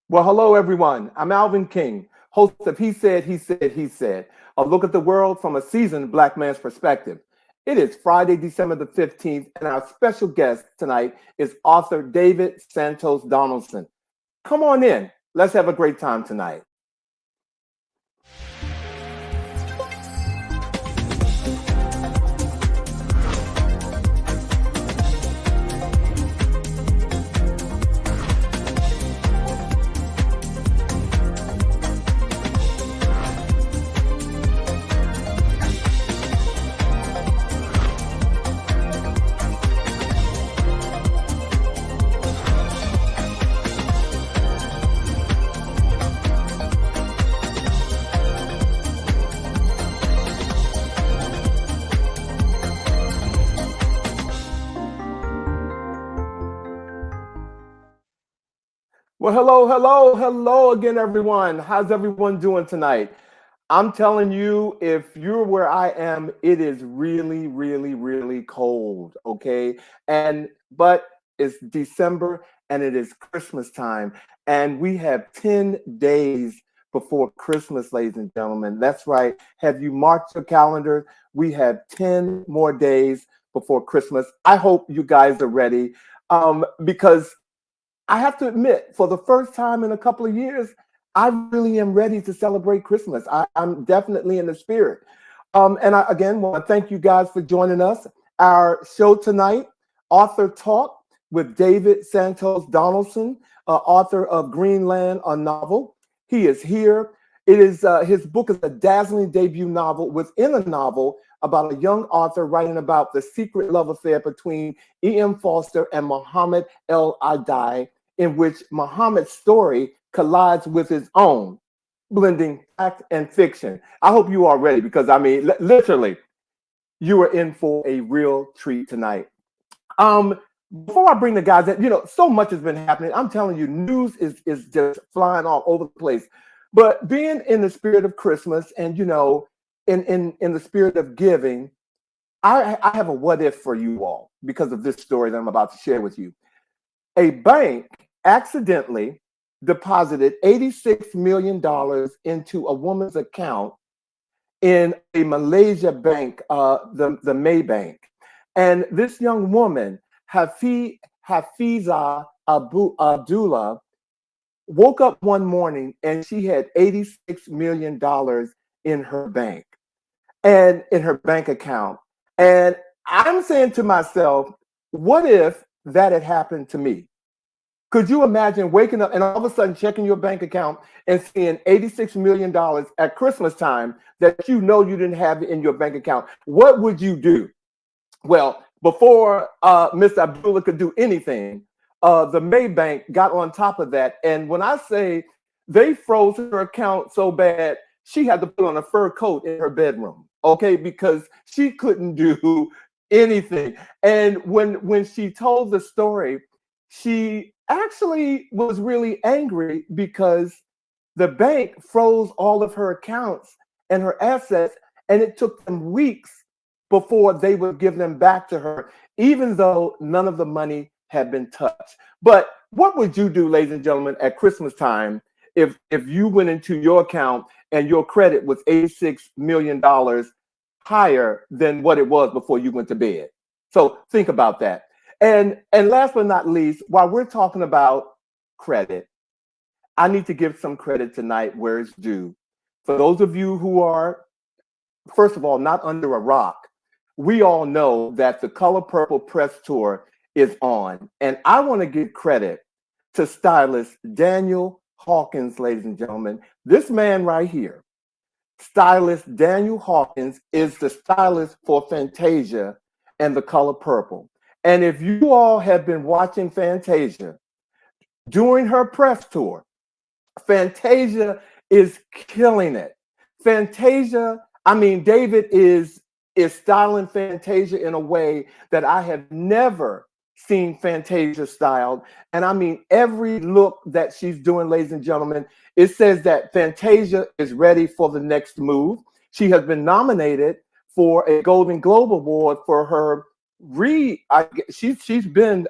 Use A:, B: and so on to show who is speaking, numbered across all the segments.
A: Well, hello, everyone. I'm Alvin King, host of He Said, He Said, He Said, a look at the world from a seasoned Black man's perspective. It is Friday, December the 15th, and our special guest tonight is author David Santos Donaldson. Come on in. Let's have a great time tonight. Well, hello again, everyone. How's everyone doing tonight? I'm telling you, if you're where I am, it is really cold, okay? But it's December and it is Christmas time, and we have 10 days before Christmas, ladies and gentlemen. That's right. Have you marked your calendar? We have 10 more days before Christmas. I hope you guys are ready because I have to admit, for the first time in a couple of years, I really am ready to celebrate Christmas. I'm definitely in the spirit. And I again want to thank you guys for joining us. Our show tonight, Author Talk with David Santos Donaldson, author of Greenland, a novel. He is here. It is his book is a dazzling debut novel within a novel about a young author writing about the secret love affair between E.M. Forster and Mohammed El Adai, in which Mohammed's story collides with his own, blending fact and fiction. I hope you are ready because I mean, literally, you are in for a real treat tonight. Before I bring the guys in, so much has been happening. I'm telling you, news is just flying all over the place. But being in the spirit of Christmas and in the spirit of giving, I have a what if for you all because of this story that I'm about to share with you. A bank accidentally deposited $86 million into a woman's account in a Malaysia bank, the May Bank. And this young woman, Hafiza Abdullah, woke up one morning and she had $86 million in her bank and in her bank account. And I'm saying to myself, what if that had happened to me? Could you imagine waking up and all of a sudden checking your bank account and seeing $86 million at Christmas time that you know you didn't have in your bank account? What would you do? Well, before Mr. Abdullah could do anything, the Maybank got on top of that. And when I say they froze her account so bad, she had to put on a fur coat in her bedroom, okay, because she couldn't do anything. And when she told the story, she actually was really angry because the bank froze all of her accounts and her assets, and it took them weeks before they would give them back to her, even though none of the money had been touched. But what would you do, ladies and gentlemen, at Christmas time if you went into your account and your credit was $86 million higher than what it was before you went to bed? So think about that. And last but not least, while we're talking about credit, I need to give some credit tonight where it's due. For those of you who are, first of all, not under a rock, we all know that the Color Purple press tour is on. And I want to give credit to stylist Daniel Hawkins, ladies and gentlemen. This man right here, stylist Daniel Hawkins, is the stylist for Fantasia and the Color Purple. And if you all have been watching Fantasia during her press tour, Fantasia is killing it. Fantasia, I mean, David is styling Fantasia in a way that I have never seen Fantasia styled. And I mean, every look that she's doing, ladies and gentlemen, it says that Fantasia is ready for the next move. She has been nominated for a Golden Globe Award for her she's been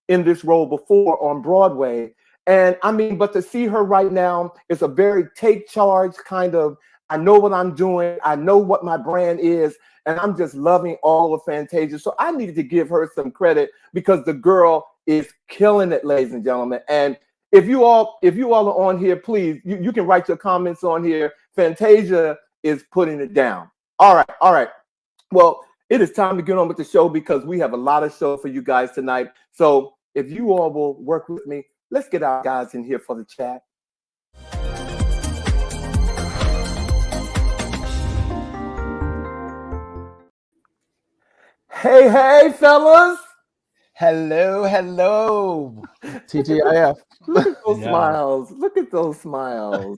A: in this role before on Broadway, And I mean, but to see her right now, it's a very take charge kind of, I know what I'm doing. I know what my brand is. And I'm just loving all of Fantasia. So I needed to give her some credit because the girl is killing it, ladies and gentlemen. And if you all are on here, please, you can write your comments on here. Fantasia is putting it down. All right. Well, it is time to get on with the show because we have a lot of show for you guys tonight. So if you all will work with me, let's get our guys in here for the chat. Hey, fellas.
B: Hello.
C: TGIF.
A: Look at those smiles. Look at those smiles.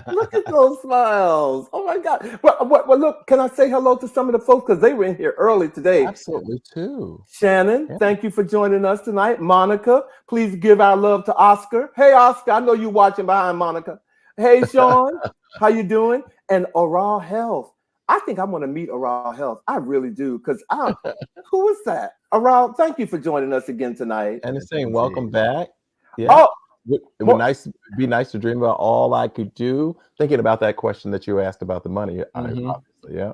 A: Look at those smiles. Oh my God. Well, look, can I say hello to some of the folks? Because they were in here early today.
C: Absolutely too.
A: Shannon, thank you for joining us tonight. Monica, please give our love to Oscar. Hey, Oscar, I know you're watching behind Monica. Hey, Sean, how you doing? And Oral Health. I think I want to meet Oral Health. I really do. Because who is that? Oral, thank you for joining us again tonight.
C: And it's saying welcome back. Yeah.
A: Oh,
C: it would be nice to dream about all I could do. Thinking about that question that you asked about the money, obviously, yeah.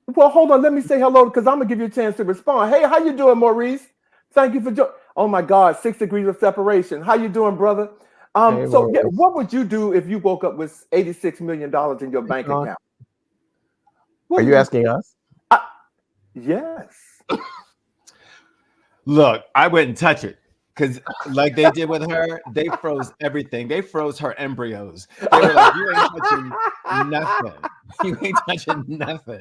A: Well, hold on. Let me say hello because I'm gonna give you a chance to respond. Hey, how you doing, Maurice? Thank you for joining. Oh my God, 6 degrees of separation. How you doing, brother?
C: Hey,
A: So yeah, what would you do if you woke up with $86 million in your bank account?
C: Are you asking us?
A: Yes.
B: Look, I wouldn't touch it because, like they did with her, they froze everything. They froze her embryos. They were like, "You ain't touching nothing. You ain't touching nothing."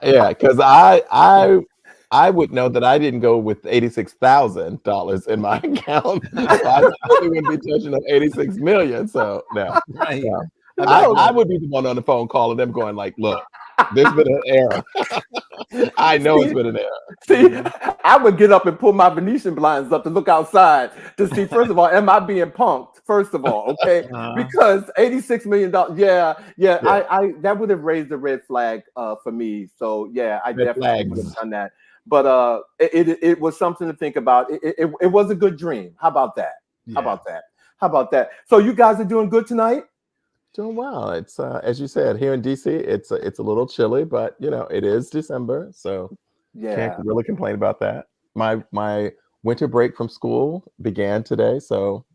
C: Yeah, because I would know that I didn't go with $86,000 in my account. So I probably wouldn't be touching up 86 million. So no,
B: Right.
C: Yeah. I would be the one on the phone calling them, going like, "Look, there's been an error. I know it's been an error."
A: See, I would get up and pull my Venetian blinds up to look outside to see, first of all, am I being punked? First of all, okay, because $86 million. Yeah. I that would have raised a red flag for me. So yeah, I definitely would have done that. But it was something to think about. It was a good dream. How about that?
B: Yeah.
A: How about that? So you guys are doing good tonight?
C: Doing well. It's as you said, here in DC, it's a little chilly, but it is December, so can't really complain about that. My winter break from school began today, so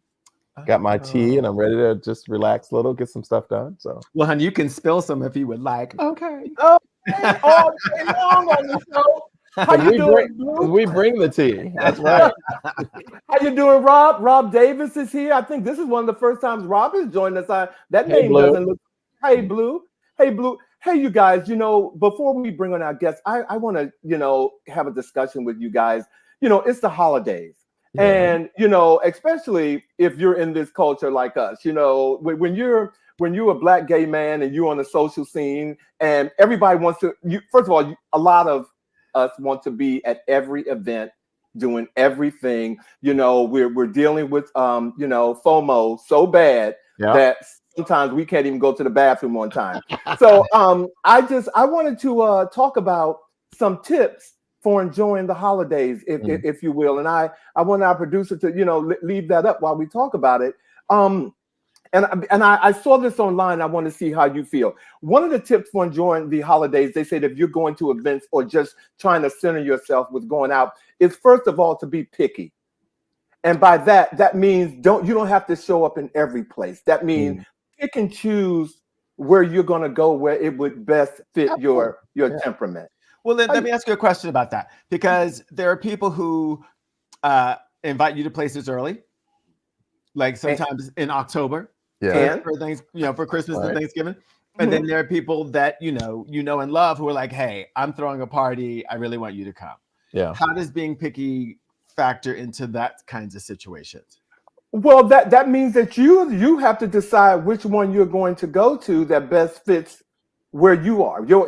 C: got my tea and I'm ready to just relax a little, get some stuff done. So
B: well, honey, you can spill some if you would like.
C: Okay.
A: Oh, all day long on the show. How you doing, Blue?
C: We bring the tea. That's right.
A: How you doing, Rob? Rob Davis is here. I think this is one of the first times Rob has joined us. That name
C: Blue.
A: doesn't look. Hey, Blue. Hey, Blue. Hey, you guys. Before we bring on our guests, I want to have a discussion with you guys. It's the holidays, and especially if you're in this culture like us. When you're a Black gay man and you're on the social scene, and everybody wants to. First of all, a lot of us want to be at every event, doing everything. We're dealing with FOMO so bad that sometimes we can't even go to the bathroom on time. So I wanted to talk about some tips for enjoying the holidays, if you will. And I want our producer to leave that up while we talk about it. And I saw this online. I want to see how you feel. One of the tips for enjoying the holidays, they say that if you're going to events or just trying to center yourself with going out, is first of all to be picky. And by that means you don't have to show up in every place. That means pick and choose where you're going to go, where it would best fit your temperament.
B: Well, then let me ask you a question about that, because there are people who invite you to places early, like sometimes in October. For things, for Christmas and Thanksgiving. And then there are people that and love who are like, "Hey, I'm throwing a party. I really want you to come."
C: Yeah.
B: How does being picky factor into that kinds of situations?
A: Well, that means that you have to decide which one you're going to go to that best fits where you are, your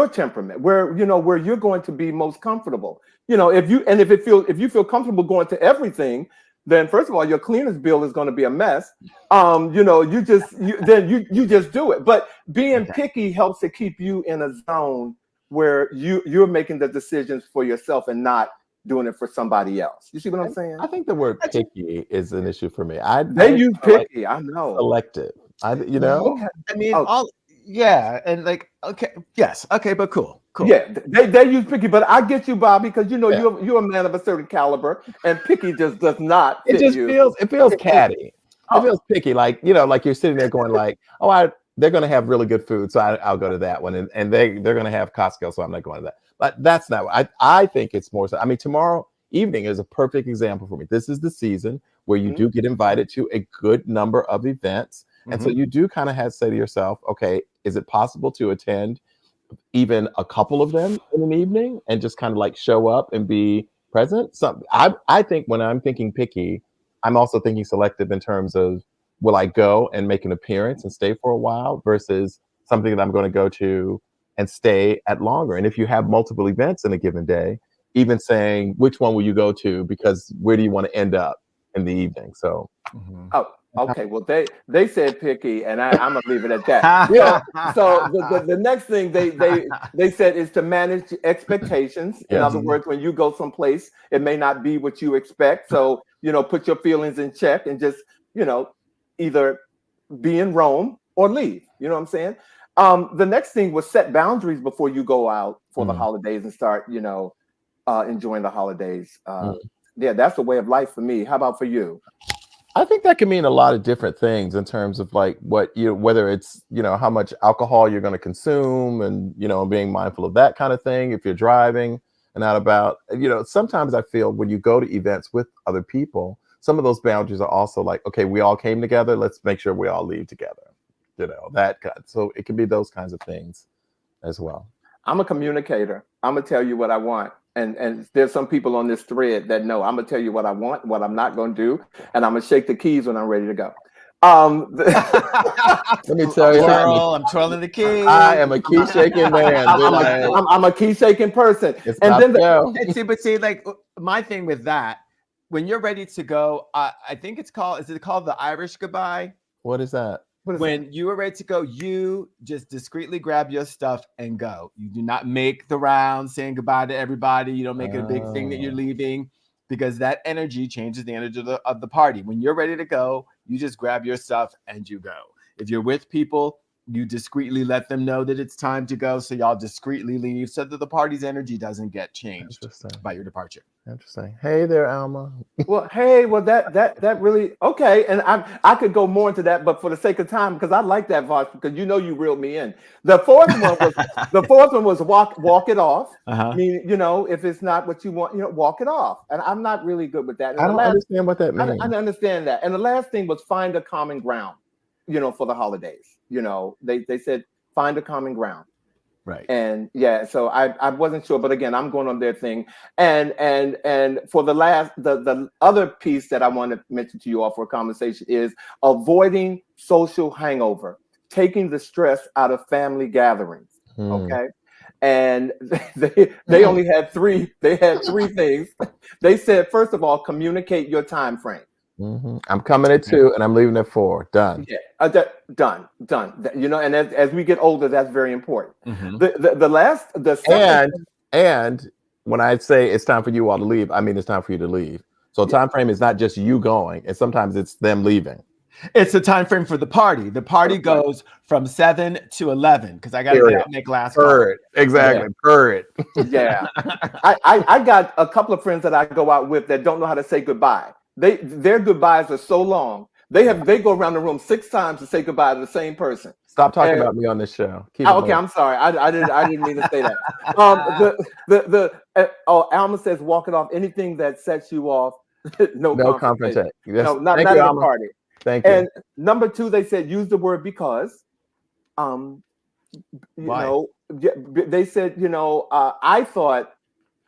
A: temperament, where you're going to be most comfortable. If you feel comfortable going to everything, then first of all, your cleaner's bill is going to be a mess. You just do it. But being picky helps to keep you in a zone where you're making the decisions for yourself and not doing it for somebody else. You see what I'm saying?
C: I think the word picky is an issue for me.
A: They use picky. I know.
C: Selective. Okay.
B: I mean, yeah, and like, okay, yes, okay, but cool.
A: Yeah, they use picky, but I get you, Bobby, because you're a man of a certain caliber, and picky just does not fit
C: it feels catty. It feels picky, like like you're sitting there going like, they're going to have really good food, so I'll go to that one, and they're going to have Costco, so I'm not going to that. But that's not what I think. It's more so. I mean, tomorrow evening is a perfect example for me. This is the season where you do get invited to a good number of events, and so you do kind of have to say to yourself, okay, is it possible to attend even a couple of them in an evening and just kind of like show up and be present? So I think when I'm thinking picky, I'm also thinking selective in terms of, will I go and make an appearance and stay for a while versus something that I'm going to go to and stay at longer. And if you have multiple events in a given day, even saying which one will you go to, because where do you want to end up in the evening? So
A: okay, well they said picky, and I'm gonna leave it at that. So the next thing they said is to manage expectations. In other words, when you go someplace, it may not be what you expect. So put your feelings in check and just either be in Rome or leave. You know what I'm saying? The next thing was set boundaries before you go out for the holidays and start enjoying the holidays. Yeah, that's the way of life for me. How about for you?
C: I think that can mean a lot of different things in terms of like whether it's, how much alcohol you're going to consume and, being mindful of that kind of thing. If you're driving and out about, sometimes I feel when you go to events with other people, some of those boundaries are also like, okay, we all came together. Let's make sure we all leave together, so it can be those kinds of things as well.
A: I'm a communicator. I'm going to tell you what I want. And there's some people on this thread that know I'm going to tell you what I want, what I'm not going to do. And I'm going to shake the keys when I'm ready to go.
C: Let me tell you,
B: I'm twirling the keys.
C: I am a key shaking man.
A: I'm a key shaking person.
B: See, like my thing with that, when you're ready to go, I think is it called the Irish goodbye?
C: What is that?
B: When you are ready to go, you just discreetly grab your stuff and go. You do not make the round saying goodbye to everybody. You don't make it a big thing that you're leaving, because that energy changes the energy of the party. When you're ready to go, you just grab your stuff and you go. If you're with people, you discreetly let them know that it's time to go, so y'all discreetly leave so that the party's energy doesn't get changed by your departure.
C: Interesting. Hey there, Alma.
A: Well, that really okay. And I could go more into that, but for the sake of time, because I like that, Vash, because you reeled me in. The fourth one was walk it off. I mean, if it's not what you want, walk it off. And I'm not really good with that. And
C: I don't understand what that means.
A: I understand that. And the last thing was find a common ground, for the holidays. They said find a common ground.
B: Right.
A: And so I wasn't sure, but again, I'm going on their thing. And for the other piece that I want to mention to you all for a conversation is avoiding social hangover, taking the stress out of family gatherings. Okay. And they only had three. They had three things. They said, first of all, communicate your time frame.
C: I'm coming at 2 and I'm leaving at 4. Done.
A: Yeah, done. And as we get older, that's very important. The second,
C: and when I say it's time for you all to leave, I mean it's time for you to leave. So time frame is not just you going, and sometimes it's them leaving.
B: It's the time frame for the party. The party goes from 7 to 11 because I got to make last call.
C: Exactly. Period.
A: Yeah. I got a couple of friends that I go out with that don't know how to say goodbye. Their goodbyes are so long. They go around the room 6 times to say goodbye to the same person.
C: Stop talking about me on this show.
A: Okay, I'm sorry. I didn't mean to say that. Alma says walk it off. Anything that sets you off, no confrontation.
C: Yes.
A: No, not at the party.
C: Thank you.
A: And number 2, they said use the word because. They said I thought.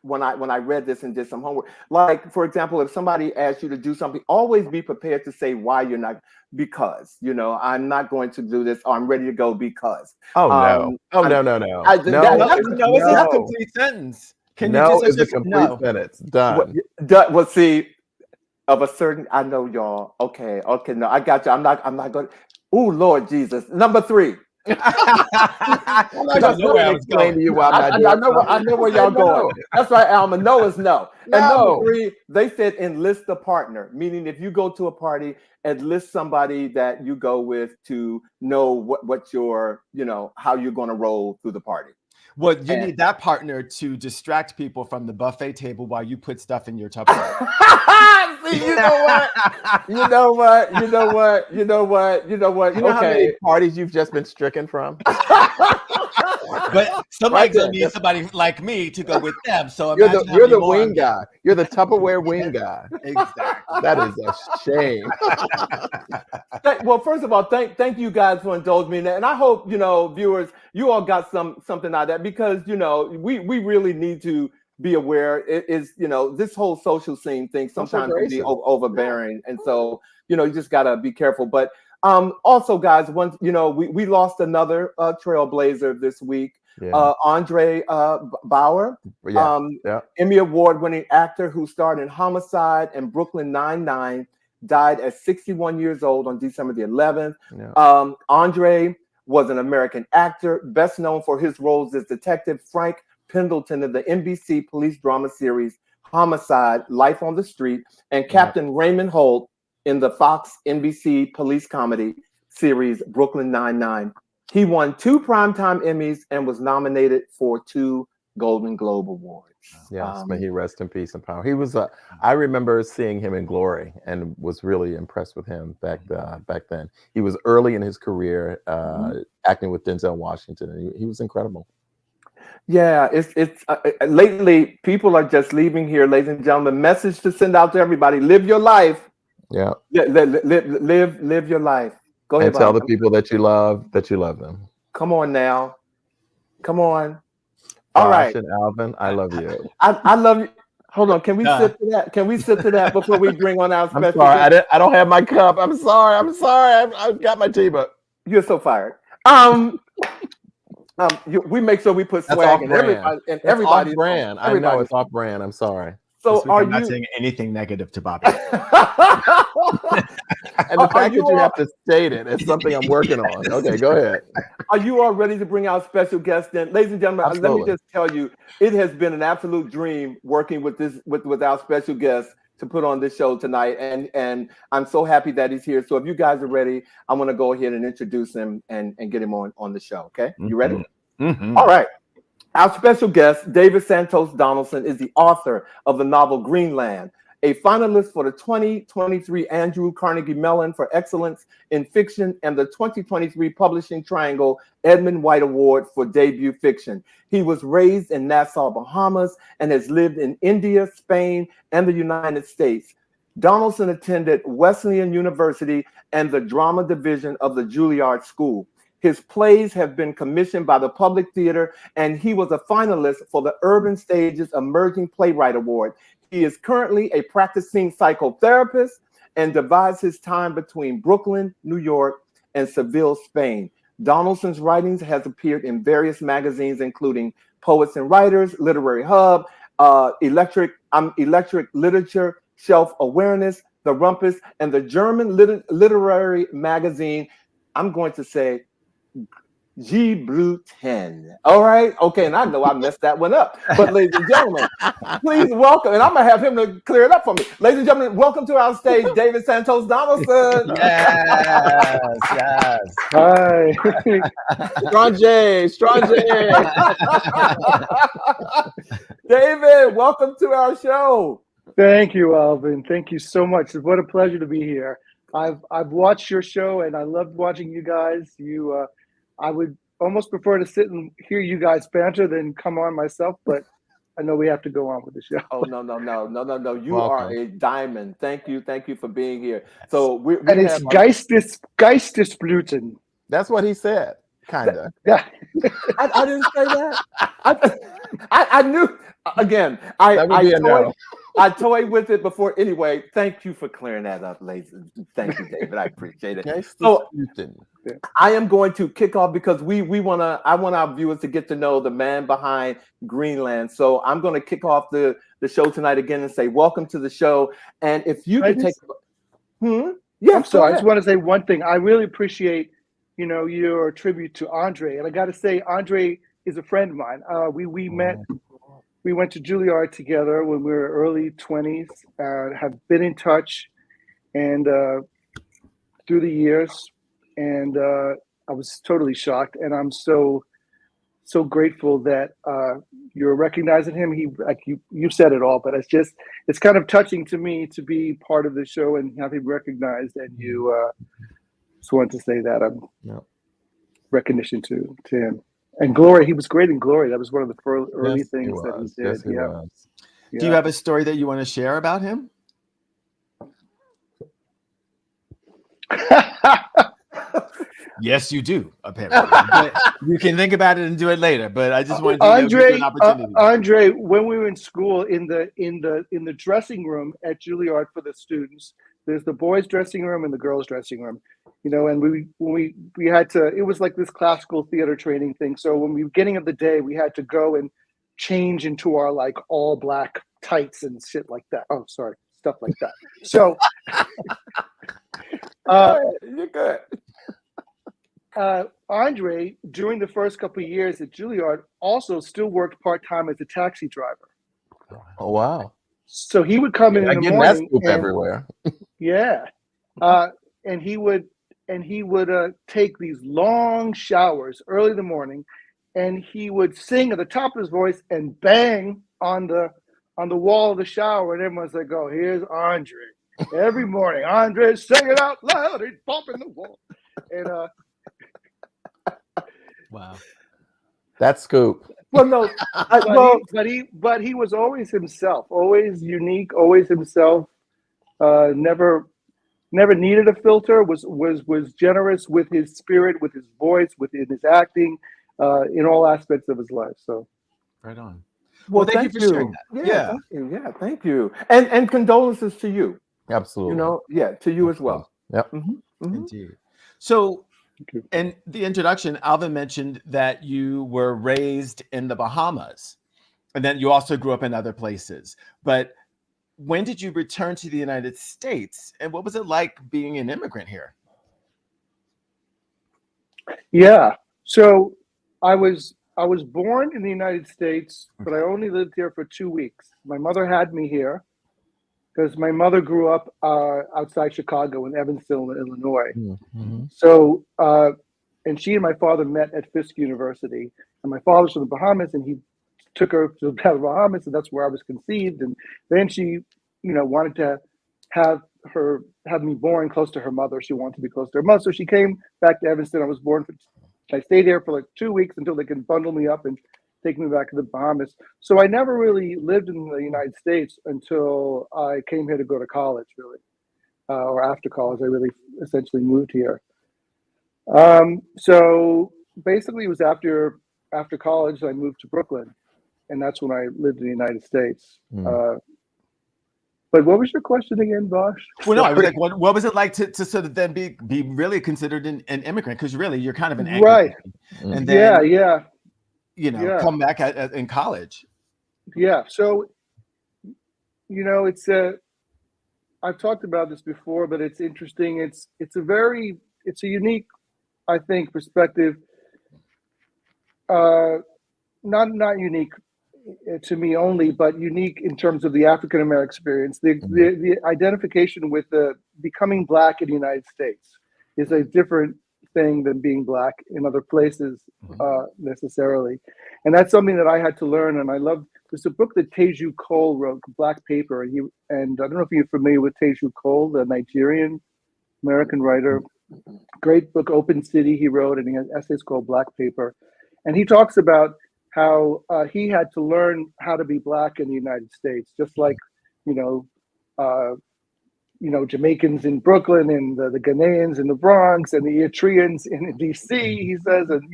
A: When I read this and did some homework, like for example, if somebody asks you to do something, always be prepared to say why you're not, because I'm not going to do this, or I'm ready to go because.
C: No.
B: No, it's a complete sentence. Can you just
C: it's a complete sentence. Done.
A: Well, see, of a certain, I know y'all. Okay, no, I got you. I'm not going. Oh Lord Jesus. Number 3.
C: I'm not gonna explain to you why I'm not doing
A: I know where y'all going. That's right, Alma. No is no.
C: No.
A: And number 3, they said enlist a partner, meaning if you go to a party, enlist somebody that you go with to know what your, how you're going to roll through the party.
B: Well, you need that partner to distract people from the buffet table while you put stuff in your Tupperware.
A: See, you know what? You know how
C: many parties you've just been stricken from?
B: But somebody's gonna need somebody like me to go with them. So
C: you're the wing guy. You're the Tupperware wing guy.
B: Exactly.
C: That is a shame.
A: Well, first of all, thank you guys for indulging me, and I hope viewers, you all got something out of that, because we really need to be aware. It is this whole social scene thing sometimes can be overbearing, and so you just gotta be careful. But also, guys, we lost another trailblazer this week. Andre Bauer, Emmy Award-winning actor who starred in Homicide and Brooklyn Nine-Nine, died at 61 years old on December the 11th. Andre was an American actor, best known for his roles as Detective Frank Pendleton in the NBC police drama series Homicide: Life on the Street, and Captain Raymond Holt in the Fox NBC police comedy series Brooklyn Nine-Nine. He won 2 Primetime Emmys and was nominated for 2 Golden Globe Awards.
C: Yes, may he rest in peace and power. He was I remember seeing him in Glory and was really impressed with him back then. He was early in his career, acting with Denzel Washington, and he was incredible.
A: Yeah, it's lately people are just leaving here, ladies and gentlemen. Message to send out to everybody: live your life.
C: Yeah,
A: live your life. Go ahead,
C: and tell the people that you love them.
A: Come on now, come on. All right,
C: and Alvin, I love you.
A: I love you. Hold on, can we sip to that? Can we sip to that before we bring on our special?
C: I'm sorry, I don't have my cup. I'm sorry. I got my tea, but
A: you're so fired. We make sure we put swag in everybody's
C: brand. I know it's off brand. I'm sorry.
A: So
B: I'm not saying anything negative to Bobby.
C: And the fact that you have to state it is something I'm working on. Okay, go ahead.
A: Are you all ready to bring our special guest in? Ladies and gentlemen, Let me just tell you, it has been an absolute dream working with our special guest to put on this show tonight. And I'm so happy that he's here. So if you guys are ready, I'm going to go ahead and introduce him and get him on the show. Okay, you ready?
B: Mm-hmm.
A: All right. Our special guest, David Santos Donaldson, is the author of the novel Greenland, a finalist for the 2023 Andrew Carnegie Mellon for Excellence in Fiction and the 2023 Publishing Triangle Edmund White Award for Debut Fiction. He was raised in Nassau, Bahamas, and has lived in India, Spain, and the United States. Donaldson attended Wesleyan University and the drama division of the Juilliard School. His plays have been commissioned by the Public Theater, and he was a finalist for the Urban Stages Emerging Playwright Award. He is currently a practicing psychotherapist and divides his time between Brooklyn, New York, and Seville, Spain. Donaldson's writings has appeared in various magazines, including Poets and Writers, Literary Hub, Electric Literature, Shelf Awareness, The Rumpus, and the German literary magazine, I'm going to say, G Blue 10. All right. Okay. And I know I messed that one up. But ladies and gentlemen, please welcome. And I'm going to have him to clear it up for me. Ladies and gentlemen, welcome to our stage, David Santos Donaldson.
B: Yes.
D: Hi.
C: Strong J.
A: David, welcome to our show.
D: Thank you, Alvin. Thank you so much. What a pleasure to be here. I've watched your show and I loved watching you guys. I would almost prefer to sit and hear you guys banter than come on myself, but I know we have to go on with the show.
A: Oh, no. You are a diamond. Thank you for being here. So
D: and it's Geistesblüten.
C: That's what he said, kind of.
D: Yeah.
A: I didn't say that. I knew. Again, I toyed with it before. Anyway, thank you for clearing that up, ladies. Thank you, David. I appreciate it. So I am going to kick off because I want our viewers to get to know the man behind Greenland. So I'm going to kick off the show tonight again and say welcome to the show. And if you can take,
D: I'm sorry. I just want to say one thing. I really appreciate your tribute to Andre. And I got to say, Andre is a friend of mine. We met, we went to Juilliard together when we were early 20s, have been in touch and through the years. And I was totally shocked. And I'm so grateful that you're recognizing him. He, like you said it all, but it's kind of touching to me to be part of the show and have him recognized. And you just wanted to say that recognition to him. And Glory, he was great in Glory. That was one of the early things that he did.
C: Yes, he was.
B: Do you have a story that you want to share about him? Yes, you do, apparently. But you can think about it and do it later. But I just wanted to give you an opportunity.
D: Andre, when we were in school, in the dressing room at Juilliard for the students, there's the boys' dressing room and the girls' dressing room. And we had to. It was like this classical theater training thing. So when we were beginning of the day, we had to go and change into our like all black tights and shit like that. Oh, sorry, stuff like that. So
A: you're good.
D: Andre, during the first couple of years at Juilliard, also still worked part-time as a taxi driver.
C: Oh, wow.
D: So he would come in the morning.
C: That scoop everywhere.
D: Yeah. And he would take these long showers early in the morning, and he would sing at the top of his voice and bang on the wall of the shower, and everyone's like, "Oh, here's Andre." Every morning, Andre's singing out loud, he's bumping the wall. And
B: wow,
C: that scoop.
A: Well, no,
D: but he was always himself, always unique, always himself. Never needed a filter. Was generous with his spirit, with his voice, within his acting, in all aspects of his life. So,
B: right on.
A: Well,
B: thank you for sharing that.
A: Yeah, thank you. And condolences to you.
C: Absolutely.
A: To you as well.
C: Yep.
B: Indeed. So, in the introduction, Alvin mentioned that you were raised in the Bahamas, and then you also grew up in other places. But when did you return to the United States, and what was it like being an immigrant here?
D: Yeah. So I was born in the United States, but I only lived here for 2 weeks. My mother had me here because my mother grew up outside Chicago in Evansville, Illinois.
C: Mm-hmm.
D: So, and she and my father met at Fisk University, and my father's from the Bahamas, and he took her to the Bahamas, and that's where I was conceived. And then she, wanted to have me born close to her mother. She wanted to be close to her mother, so she came back to Evanston. I stayed here for like 2 weeks until they could bundle me up and take me back to the Bahamas. So I never really lived in the United States until I came here to go to college, really, or after college. I really essentially moved here. So basically, it was after college I moved to Brooklyn, and that's when I lived in the United States. But what was your question again, Vash?
B: Well, no, I was like, what was it like to sort of then be really considered an immigrant? Because really, you're kind of an anchor,
D: right?
B: And then come back in college.
D: Yeah. So, it's I've talked about this before, but it's interesting. It's a unique, I think, perspective. Not unique to me only, but unique in terms of the African American experience. The identification with the becoming Black in the United States is a different thing than being Black in other places necessarily. And that's something that I had to learn. And I love, there's a book that Teju Cole wrote, Black Paper. And I don't know if you're familiar with Teju Cole, the Nigerian American writer. Great book, Open City, he wrote, and he has essays called Black Paper. And he talks about how he had to learn how to be Black in the United States, just like, Jamaicans in Brooklyn and the Ghanaians in the Bronx and the Eritreans in DC, he says, and,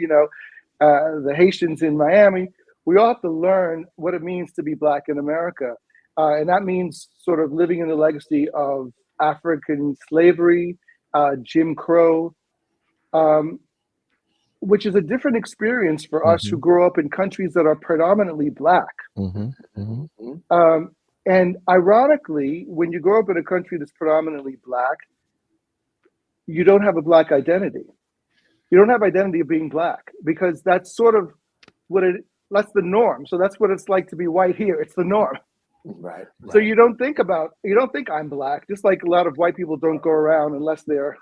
D: the Haitians in Miami. We all have to learn what it means to be Black in America. And that means sort of living in the legacy of African slavery, Jim Crow, which is a different experience for us who grow up in countries that are predominantly Black. And ironically, when you grow up in a country that's predominantly Black, you don't have a Black identity. you don't have identity of being black, because that's sort of that's the norm. So that's what it's like to be white here. It's the norm.
A: Right.
D: So you don't think I'm black, just like a lot of white people don't go around unless they're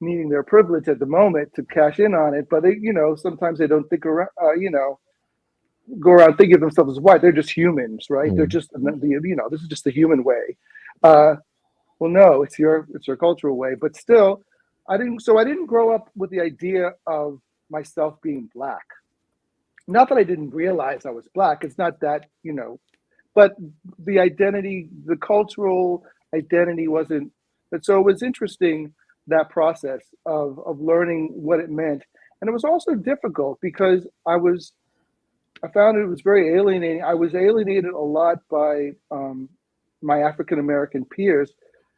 D: needing their privilege at the moment to cash in on it. But they, sometimes they don't think around, go around thinking of themselves as white. They're just humans, right? They're just this is just the human way. Well, no, it's your cultural way. But still, I didn't grow up with the idea of myself being black. Not that I didn't realize I was black. It's not that, but the identity, the cultural identity wasn't. But so it was interesting, that process of learning what it meant. And it was also difficult because I found it was very alienating. I was alienated a lot by my African-American peers,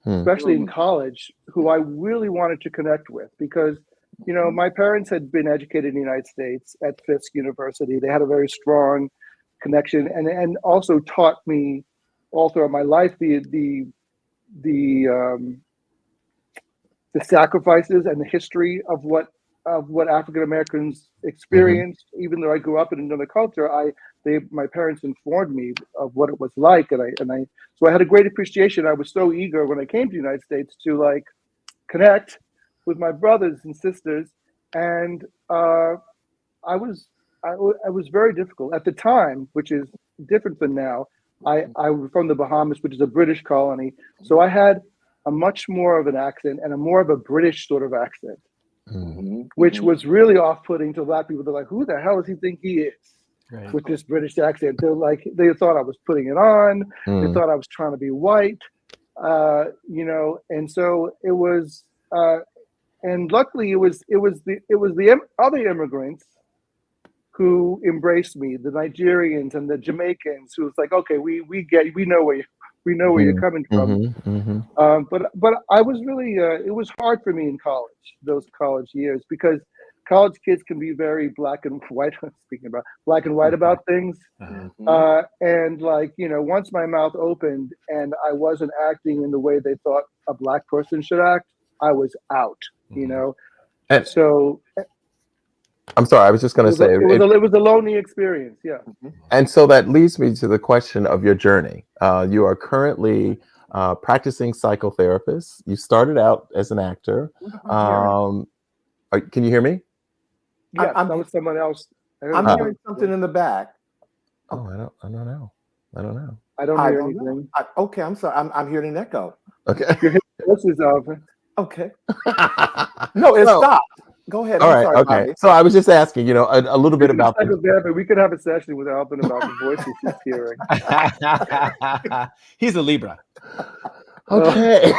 D: especially in college, who I really wanted to connect with, because, my parents had been educated in the United States at Fisk University. They had a very strong connection, and also taught me all throughout my life the sacrifices and the history of what African Americans experienced. Even though I grew up in another culture, my parents informed me of what it was like, so I had a great appreciation. I was so eager when I came to the United States to connect with my brothers and sisters, and I was very difficult at the time, which is different than now. I was from the Bahamas, which is a British colony, so I had a much more of an accent and a more of a British sort of accent, which was really off-putting to Black people. They're like, "Who the hell does he think he is?" Right. With this British accent? They thought I was putting it on. They thought I was trying to be white, and so it was. And luckily, it was the other immigrants who embraced me, the Nigerians and the Jamaicans, who was like, "Okay, we know where you're coming from." But I was really it was hard for me in college, those college years, because college kids can be very black and white. Speaking about black and white about things, and once my mouth opened and I wasn't acting in the way they thought a black person should act, I was out. And so.
C: I'm sorry, I was just going to say
D: it was a lonely experience, yeah.
C: And so that leads me to the question of your journey. You are currently practicing psychotherapist. You started out as an actor. Can you hear me?
D: Yeah, that was someone else.
A: I'm hearing something in the back.
C: Oh, I don't know.
D: I don't hear anything.
A: Okay, I'm sorry. I'm hearing an echo.
C: Okay.
D: This is Alvin.
A: Okay. No, it stopped. Go ahead.
C: All right. Sorry, okay. Bobby. So I was just asking, a little bit about.
D: We could have a session with Alvin about the voices he's hearing.
B: He's a Libra.
C: Okay.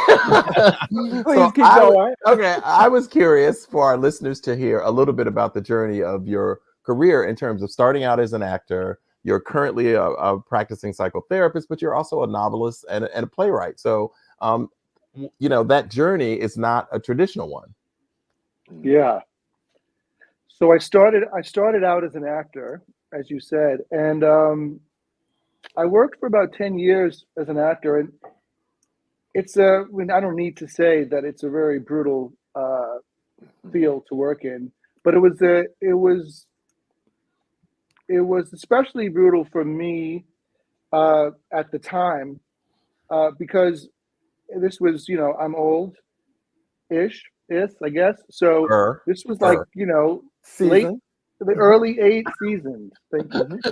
A: Please keep going.
C: Okay. I was curious for our listeners to hear a little bit about the journey of your career in terms of starting out as an actor. You're currently a practicing psychotherapist, but you're also a novelist and a playwright. So, that journey is not a traditional one.
D: Yeah. So I started out as an actor, as you said, and I worked for about 10 years as an actor, and I don't need to say that it's a very brutal field to work in, but it was especially brutal for me at the time because this was, I'm old-ish, I guess. So this was like, late, the early 80s seasons.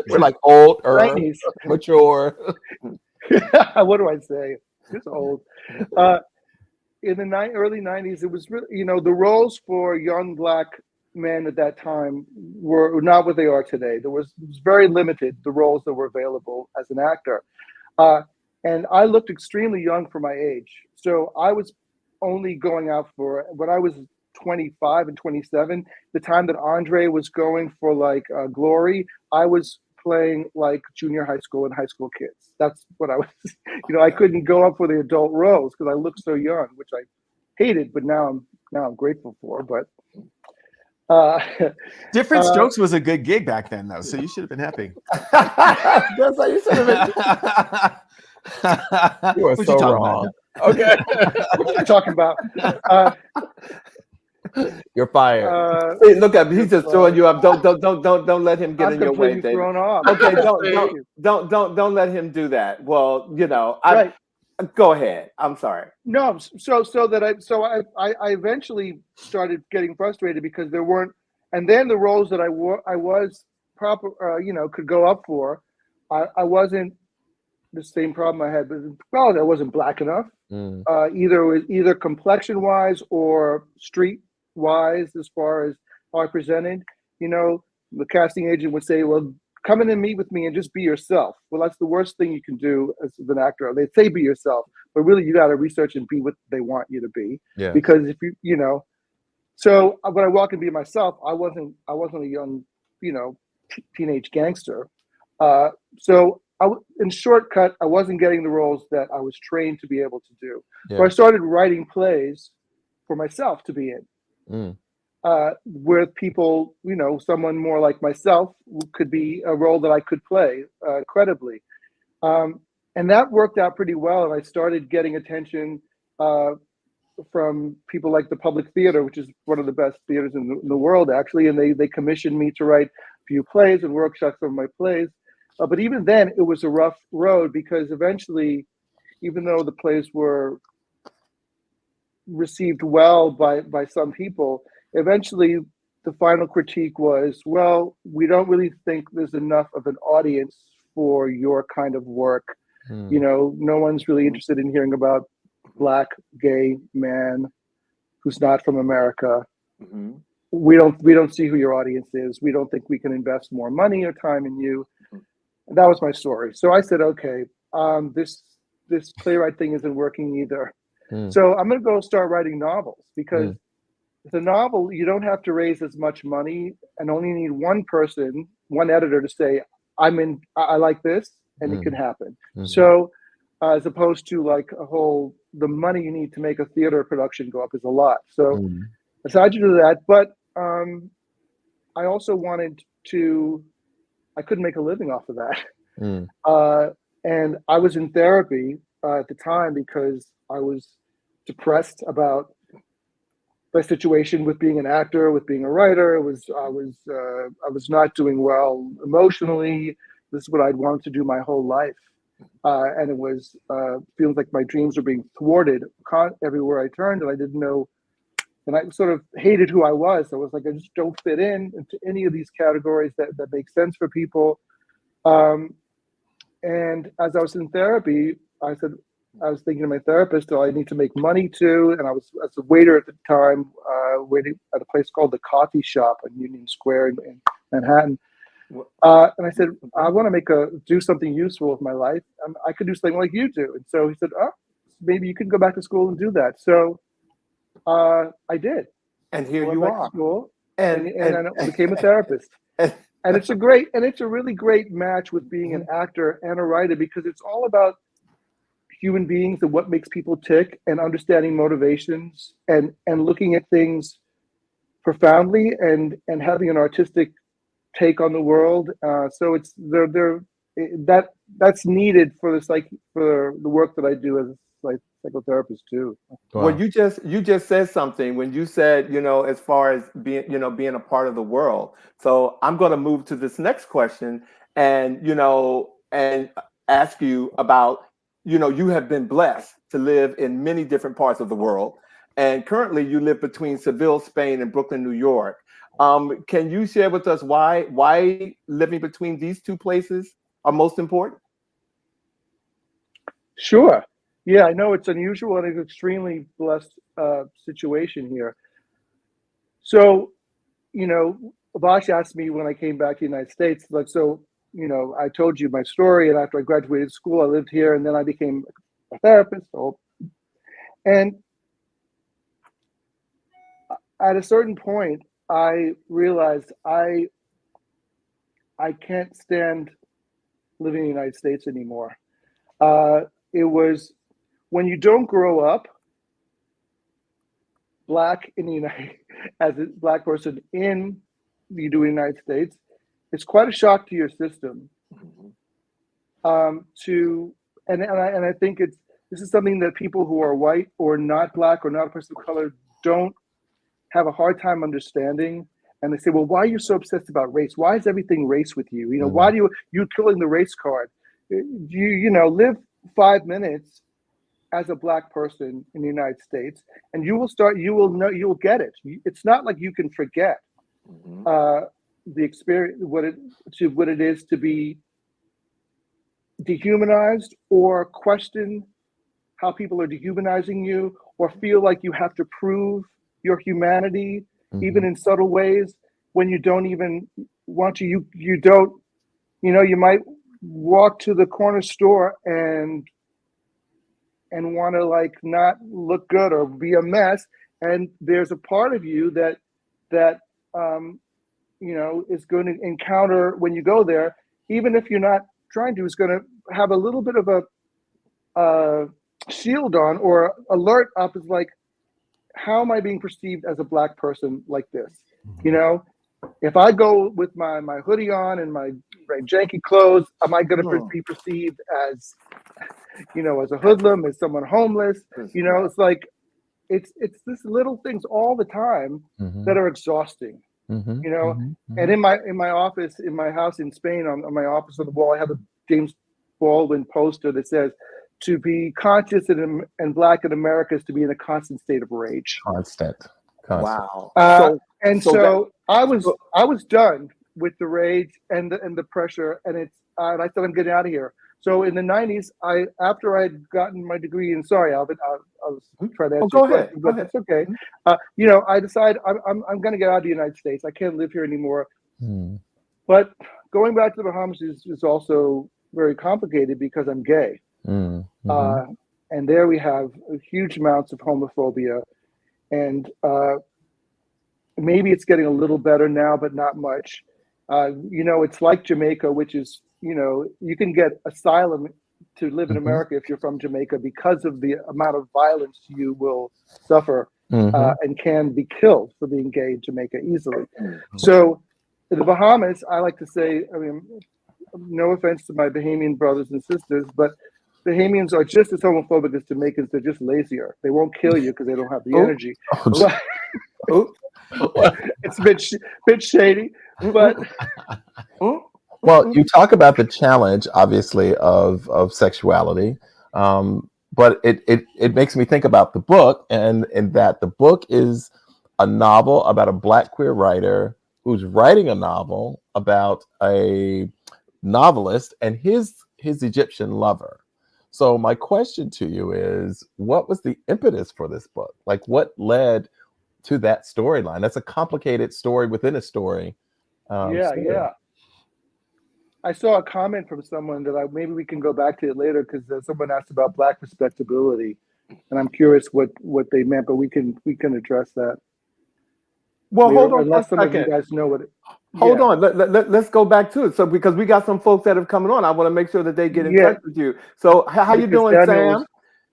C: We're like old, mature.
D: What do I say? Just old. In the early 90s, it was really, the roles for young Black men at that time were not what they are today. It was very limited, the roles that were available as an actor. And I looked extremely young for my age. So I was only going out for, when I was 25 and 27, the time that Andre was going for Glory, I was playing like junior high school and high school kids. That's what I was, I couldn't go up for the adult roles because I looked so young, which I hated, but now I'm grateful for. But
B: Different Strokes was a good gig back then, though, so you should have been happy.
A: That's how you should have been.
C: You are so wrong. Okay.
D: What are you talking about?
C: You're fired.
A: Hey, look at him. He's just throwing you up. Don't let him get in your way,
D: completely
A: David.
D: thrown off.
A: Okay, don't let him do that. Well,
D: Right.
A: Go ahead. I'm sorry.
D: No, so I eventually started getting frustrated because there weren't, and then the roles that I was proper, could go up for, I wasn't the same problem I had, but I wasn't black enough. Either complexion wise or street wise, as far as how I presented. The casting agent would say, "Well, come in and meet with me and just be yourself." Well, that's the worst thing you can do as an actor. They say be yourself, but really you got to research and be what they want you to be.
C: Yeah.
D: Because if so when I walk and be myself, I wasn't a young, teenage gangster. So in shortcut, I wasn't getting the roles that I was trained to be able to do.
C: Yeah.
D: So I started writing plays for myself to be in. With people, someone more like myself could be a role that I could play credibly. And that worked out pretty well. And I started getting attention from people like the Public Theater, which is one of the best theaters in the world, actually. And they commissioned me to write a few plays and workshops of my plays. But even then, it was a rough road because eventually, even though the plays were received well by some people, eventually the final critique was, well, we don't really think there's enough of an audience for your kind of work. No one's really interested in hearing about Black gay man who's not from America. We don't see who your audience is. We don't think we can invest more money or time in you. And that was my story. So I said, okay, this playwright thing isn't working either. So I'm going to go start writing novels, because the novel, you don't have to raise as much money and only need one person, one editor to say, I like this, and it can happen. So as opposed to like the money you need to make a theater production go up is a lot. So I decided to do that. But I also I couldn't make a living off of that. And I was in therapy at the time because I was depressed about my situation with being an actor, with being a writer. I was not doing well emotionally. This is what I'd wanted to do my whole life. And it was feels like my dreams were being thwarted everywhere I turned, and I didn't know, and I sort of hated who I was. I was like, I just don't fit into any of these categories that make sense for people. And as I was in therapy, I was thinking to my therapist, I need to make money too. And I was as a waiter at the time, waiting at a place called the Coffee Shop on Union Square in Manhattan. And I said, I want to do something useful with my life. I could do something like you do. And so he said, maybe you could go back to school and do that. So I did.
A: And here you are.
D: School, and I became a therapist. And it's a really great match with being an actor and a writer, because it's all about human beings and what makes people tick, and understanding motivations, and looking at things profoundly, and having an artistic take on the world. So it's that's needed for the work that I do as a psychotherapist too.
A: Wow. Well, you just said something when you said, as far as being a part of the world. So I'm going to move to this next question, and and ask you about, you have been blessed to live in many different parts of the world, and currently you live between Seville, Spain, and Brooklyn, New York. Can you share with us why living between these two places are most important?
D: Sure. Yeah, I know it's unusual and an extremely blessed situation here. So, Vash asked me when I came back to the United States, I told you my story, and after I graduated school, I lived here, and then I became a therapist. And at a certain point, I realized I can't stand living in the United States anymore. It was when you don't grow up Black in the as a Black person in the United States, it's quite a shock to your system. And I think this is something that people who are white or not Black or not a person of color don't have a hard time understanding. And they say, well, why are you so obsessed about race? Why is everything race with you? Why do you're killing the race card? Live 5 minutes as a Black person in the United States, and you will get it. It's not like you can forget the experience, what it is to be dehumanized, or question how people are dehumanizing you, or feel like you have to prove your humanity, even in subtle ways, when you don't even want to. You don't, you might walk to the corner store and want to like not look good or be a mess, and there's a part of you that is going to encounter, when you go there, even if you're not trying to, is going to have a little bit of a shield on or alert up, is like, how am I being perceived as a Black person like this? If I go with my hoodie on and my janky clothes, am I going to be perceived as, as a hoodlum, as someone homeless? It's like, it's this little things all the time that are exhausting. And in my office, in my house in Spain, on my office on the wall, I have a James Baldwin poster that says, "To be conscious and Black in America is to be in a constant state of rage."
C: Constant.
A: Wow.
D: So I was done with the rage and the pressure, and I said, I'm getting out of here. So in the 90s, after I'd gotten my degree, and sorry, Alvin, I was trying to answer your question, but that's okay. I decided I'm going to get out of the United States. I can't live here anymore. But going back to the Bahamas is also very complicated because I'm gay. And there we have huge amounts of homophobia. And maybe it's getting a little better now, but not much. It's like Jamaica, which is, you can get asylum to live in America if you're from Jamaica because of the amount of violence you will suffer and can be killed for being gay in Jamaica easily. So in the Bahamas, I like to say, no offense to my Bahamian brothers and sisters, but Bahamians are just as homophobic as Jamaicans. They're just lazier. They won't kill you because they don't have the energy. It's a bit shady, but
C: well, you talk about the challenge, obviously, of sexuality, but it makes me think about the book, and that the book is a novel about a Black queer writer who's writing a novel about a novelist and his Egyptian lover. So my question to you is, what was the impetus for this book? Like, what led to that storyline? That's a complicated story within a story.
D: Yeah. I saw a comment from someone that maybe we can go back to it later, because someone asked about Black respectability, and I'm curious what they meant, but we can address that.
A: Well,
D: later,
A: hold on
D: unless
A: for a
D: some
A: second.
D: of you guys know what it.
A: Hold on. Let's go back to it. So, because we got some folks that have coming on, I want to make sure that they get in touch with you. So, how you doing, Sam?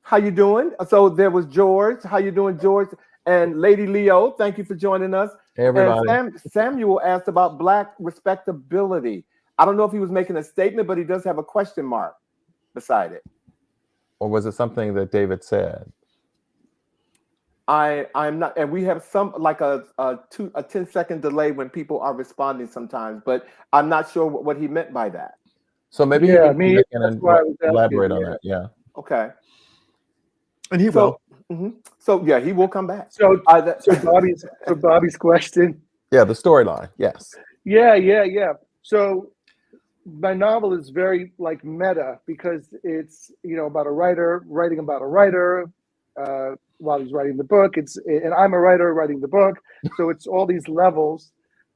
A: How you doing? So there was George. How you doing, George? And Lady Leo, thank you for joining us.
C: Hey, everybody.
A: And Samuel asked about Black respectability. I don't know if he was making a statement, but he does have a question mark beside it.
C: Or was it something that David said?
A: I'm not, and we have some like a 10-second delay when people are responding sometimes, but I'm not sure what he meant by that.
C: So maybe he can elaborate on that. Yeah.
A: Okay.
B: And he will.
A: So yeah, he will come back.
D: So Bobby's question.
C: Yeah, the storyline. Yes.
D: Yeah. So my novel is very like meta, because it's about a writer writing about a writer while he's writing the book. And I'm a writer writing the book, so it's all these levels.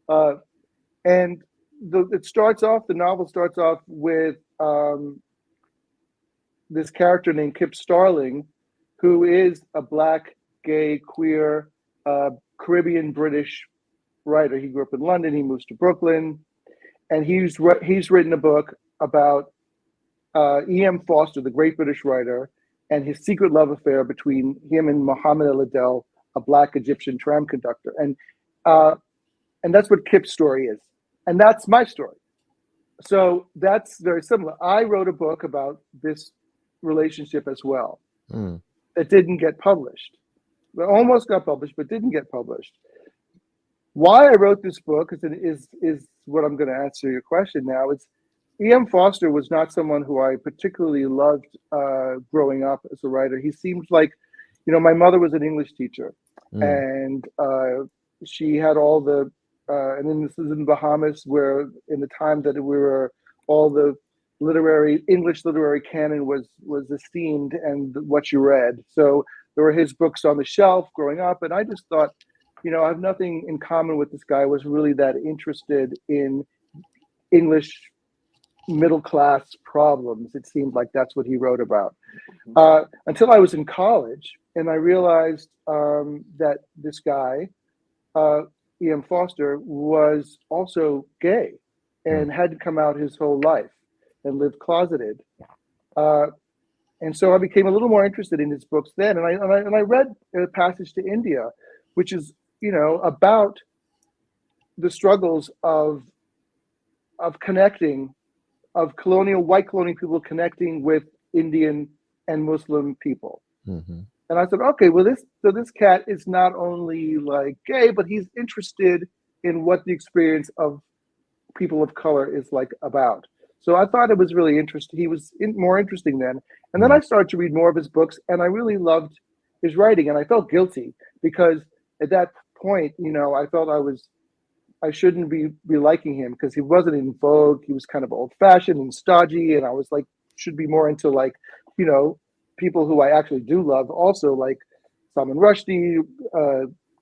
D: And the novel starts off with this character named Kip Starling, who is a Black, gay, queer, Caribbean British writer. He grew up in London. He moves to Brooklyn, and he's written a book about E.M. Forster, the great British writer, and his secret love affair between him and Mohammed El-Adel, a Black Egyptian tram conductor. And that's what Kip's story is. And that's my story. So that's very similar. I wrote a book about this relationship as well. That didn't get published. It almost got published, but didn't get published. why I wrote this book is what I'm going to answer your question now. It's E.M. Forster was not someone who I particularly loved growing up as a writer. He seemed like, my mother was an English teacher, and she had all the, and then this is in the Bahamas, where in the time that we were, all the English literary canon was esteemed and what you read. So there were his books on the shelf growing up, and I just thought, I have nothing in common with this guy. I was really that interested in English middle class problems. It seemed like that's what he wrote about. Until I was in college, and I realized that this guy, E.M. Forster, was also gay and had come out his whole life and lived closeted. And so I became a little more interested in his books then. And I read A Passage to India, which is, about the struggles of connecting, of white colonial people connecting with Indian and Muslim people. And I said, okay, well, this cat is not only like gay, but he's interested in what the experience of people of color is like about. So I thought it was really interesting. He was more interesting then. And then I started to read more of his books, and I really loved his writing. And I felt guilty because at that point, I felt I shouldn't be liking him because he wasn't in vogue. He was kind of old fashioned and stodgy. And I was like, should be more into like, people who I actually do love also, like Salman Rushdie,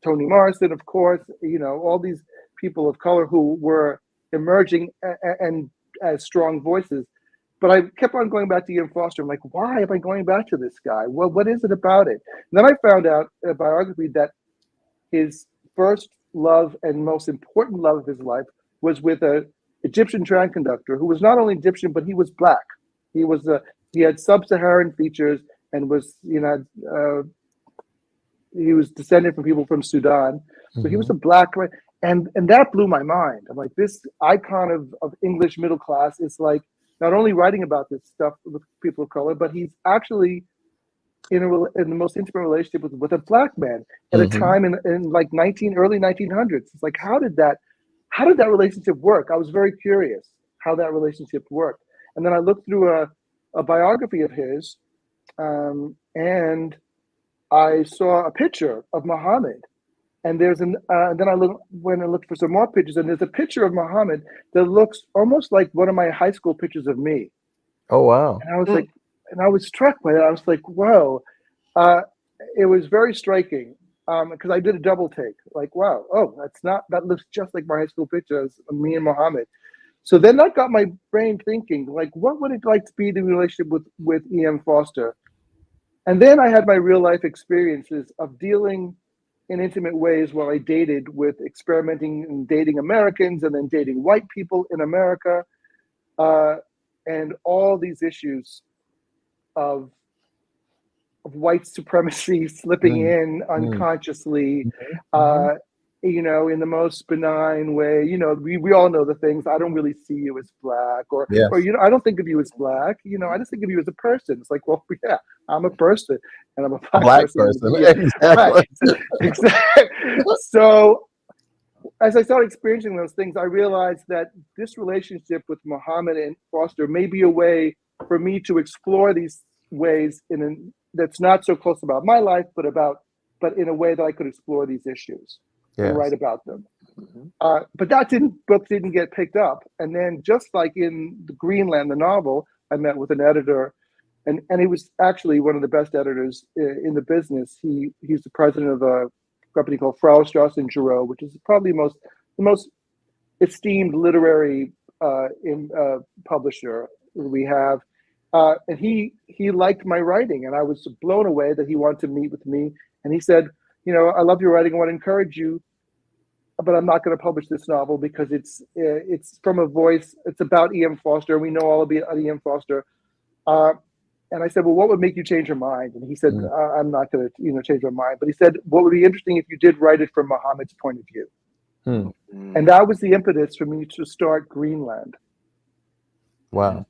D: Toni Morrison, of course, all these people of color who were emerging and as strong voices. But I kept on going back to E.M. Forster. I'm like, why am I going back to this guy? Well, what is it about it? And then I found out a biography that his first love and most important love of his life was with an Egyptian train conductor who was not only Egyptian, but he was black. He had sub-Saharan features and was, he was descended from people from Sudan. So he was a black, and that blew my mind. I'm like, this icon of English middle class is like not only writing about this stuff with people of color, but he's actually in the most intimate relationship with a black man at a time in like early 1900s. It's like, how did that relationship work? I was very curious how that relationship worked. And then I looked through a biography of his, and I saw a picture of Mohammed. And then I went and looked for some more pictures, and there's a picture of Mohammed that looks almost like one of my high school pictures of me.
C: Oh, wow.
D: And I was like, and I was struck by that. I was like, whoa. It was very striking because I did a double take. Like, wow, that looks just like my high school pictures of me and Mohammed. So then that got my brain thinking, like, what would it like to be the relationship with E.M. Forster? And then I had my real life experiences of dealing in intimate ways while I dated with experimenting and dating Americans and then dating white people in America, and all these issues of white supremacy slipping in unconsciously, in the most benign way. We all know the things. I don't really see you as black, or I don't think of you as black. I just think of you as a person. It's like, well, yeah, I'm a person, and I'm a black person.
C: Yeah, exactly.
D: Right. Exactly. So as I started experiencing those things, I realized that this relationship with Mohammed and Forster may be a way for me to explore these ways that's not so close about my life, but in a way that I could explore these issues and write about them. But that book didn't get picked up. And then just like in the Greenland, the novel, I met with an editor, and he was actually one of the best editors in the business. He's the president of a company called Forster and Giroux, which is probably the most esteemed literary publisher we have. And he liked my writing, and I was blown away that he wanted to meet with me. And he said, I love your writing. I want to encourage you, but I'm not going to publish this novel because it's from a voice. It's about E.M. Forster. We know all about E.M. Forster. And I said, well, what would make you change your mind? And he said, I'm not going to change my mind. But he said, what would be interesting if you did write it from Mohammed's point of view? And that was the impetus for me to start Greenland.
C: Wow.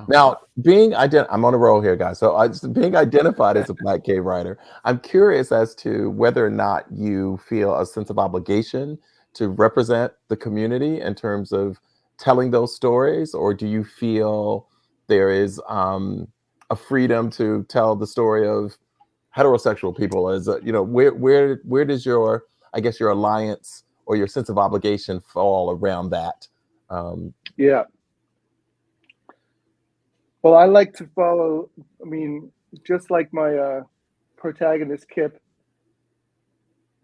C: Now, I'm on a roll here, guys. So being identified as a Black gay writer, I'm curious as to whether or not you feel a sense of obligation to represent the community in terms of telling those stories, or do you feel there is a freedom to tell the story of heterosexual people? As you know, where does your, I guess, your alliance or your sense of obligation fall around that?
D: Yeah. Well, I like to follow. I mean, just like my protagonist Kip,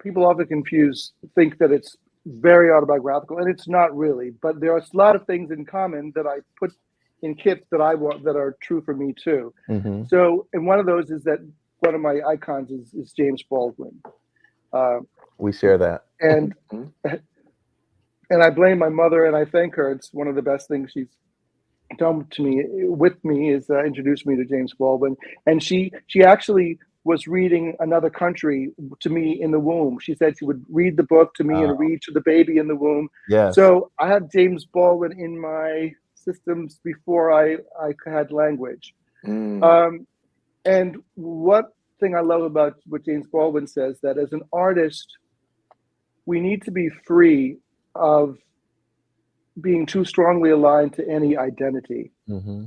D: people often think that it's very autobiographical, and it's not really. But there are a lot of things in common that I put in Kip that I want, that are true for me too.
C: Mm-hmm.
D: So, and one of those is that one of my icons is James Baldwin.
C: We share that,
D: and I blame my mother, and I thank her. It's one of the best things she's done to me, with me, is introduced me to James Baldwin. And she actually was reading Another Country to me in the womb. She said she would read the book to me and read to the baby in the womb.
C: Yes.
D: So I had James Baldwin in my systems before I had language. And what thing I love about what James Baldwin says, that as an artist, we need to be free of being too strongly aligned to any identity.
C: Mm-hmm.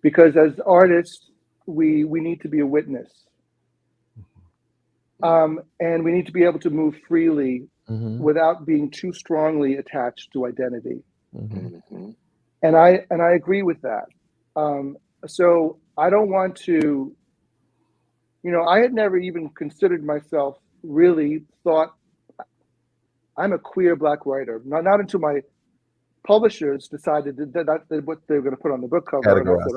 D: Because as artists, we need to be a witness. And we need to be able to move freely without being too strongly attached to identity. And I agree with that. So I don't want to, I had never even considered myself, really thought I'm a queer Black writer. Not until my publishers decided that what they were going to put on the book cover. And I said,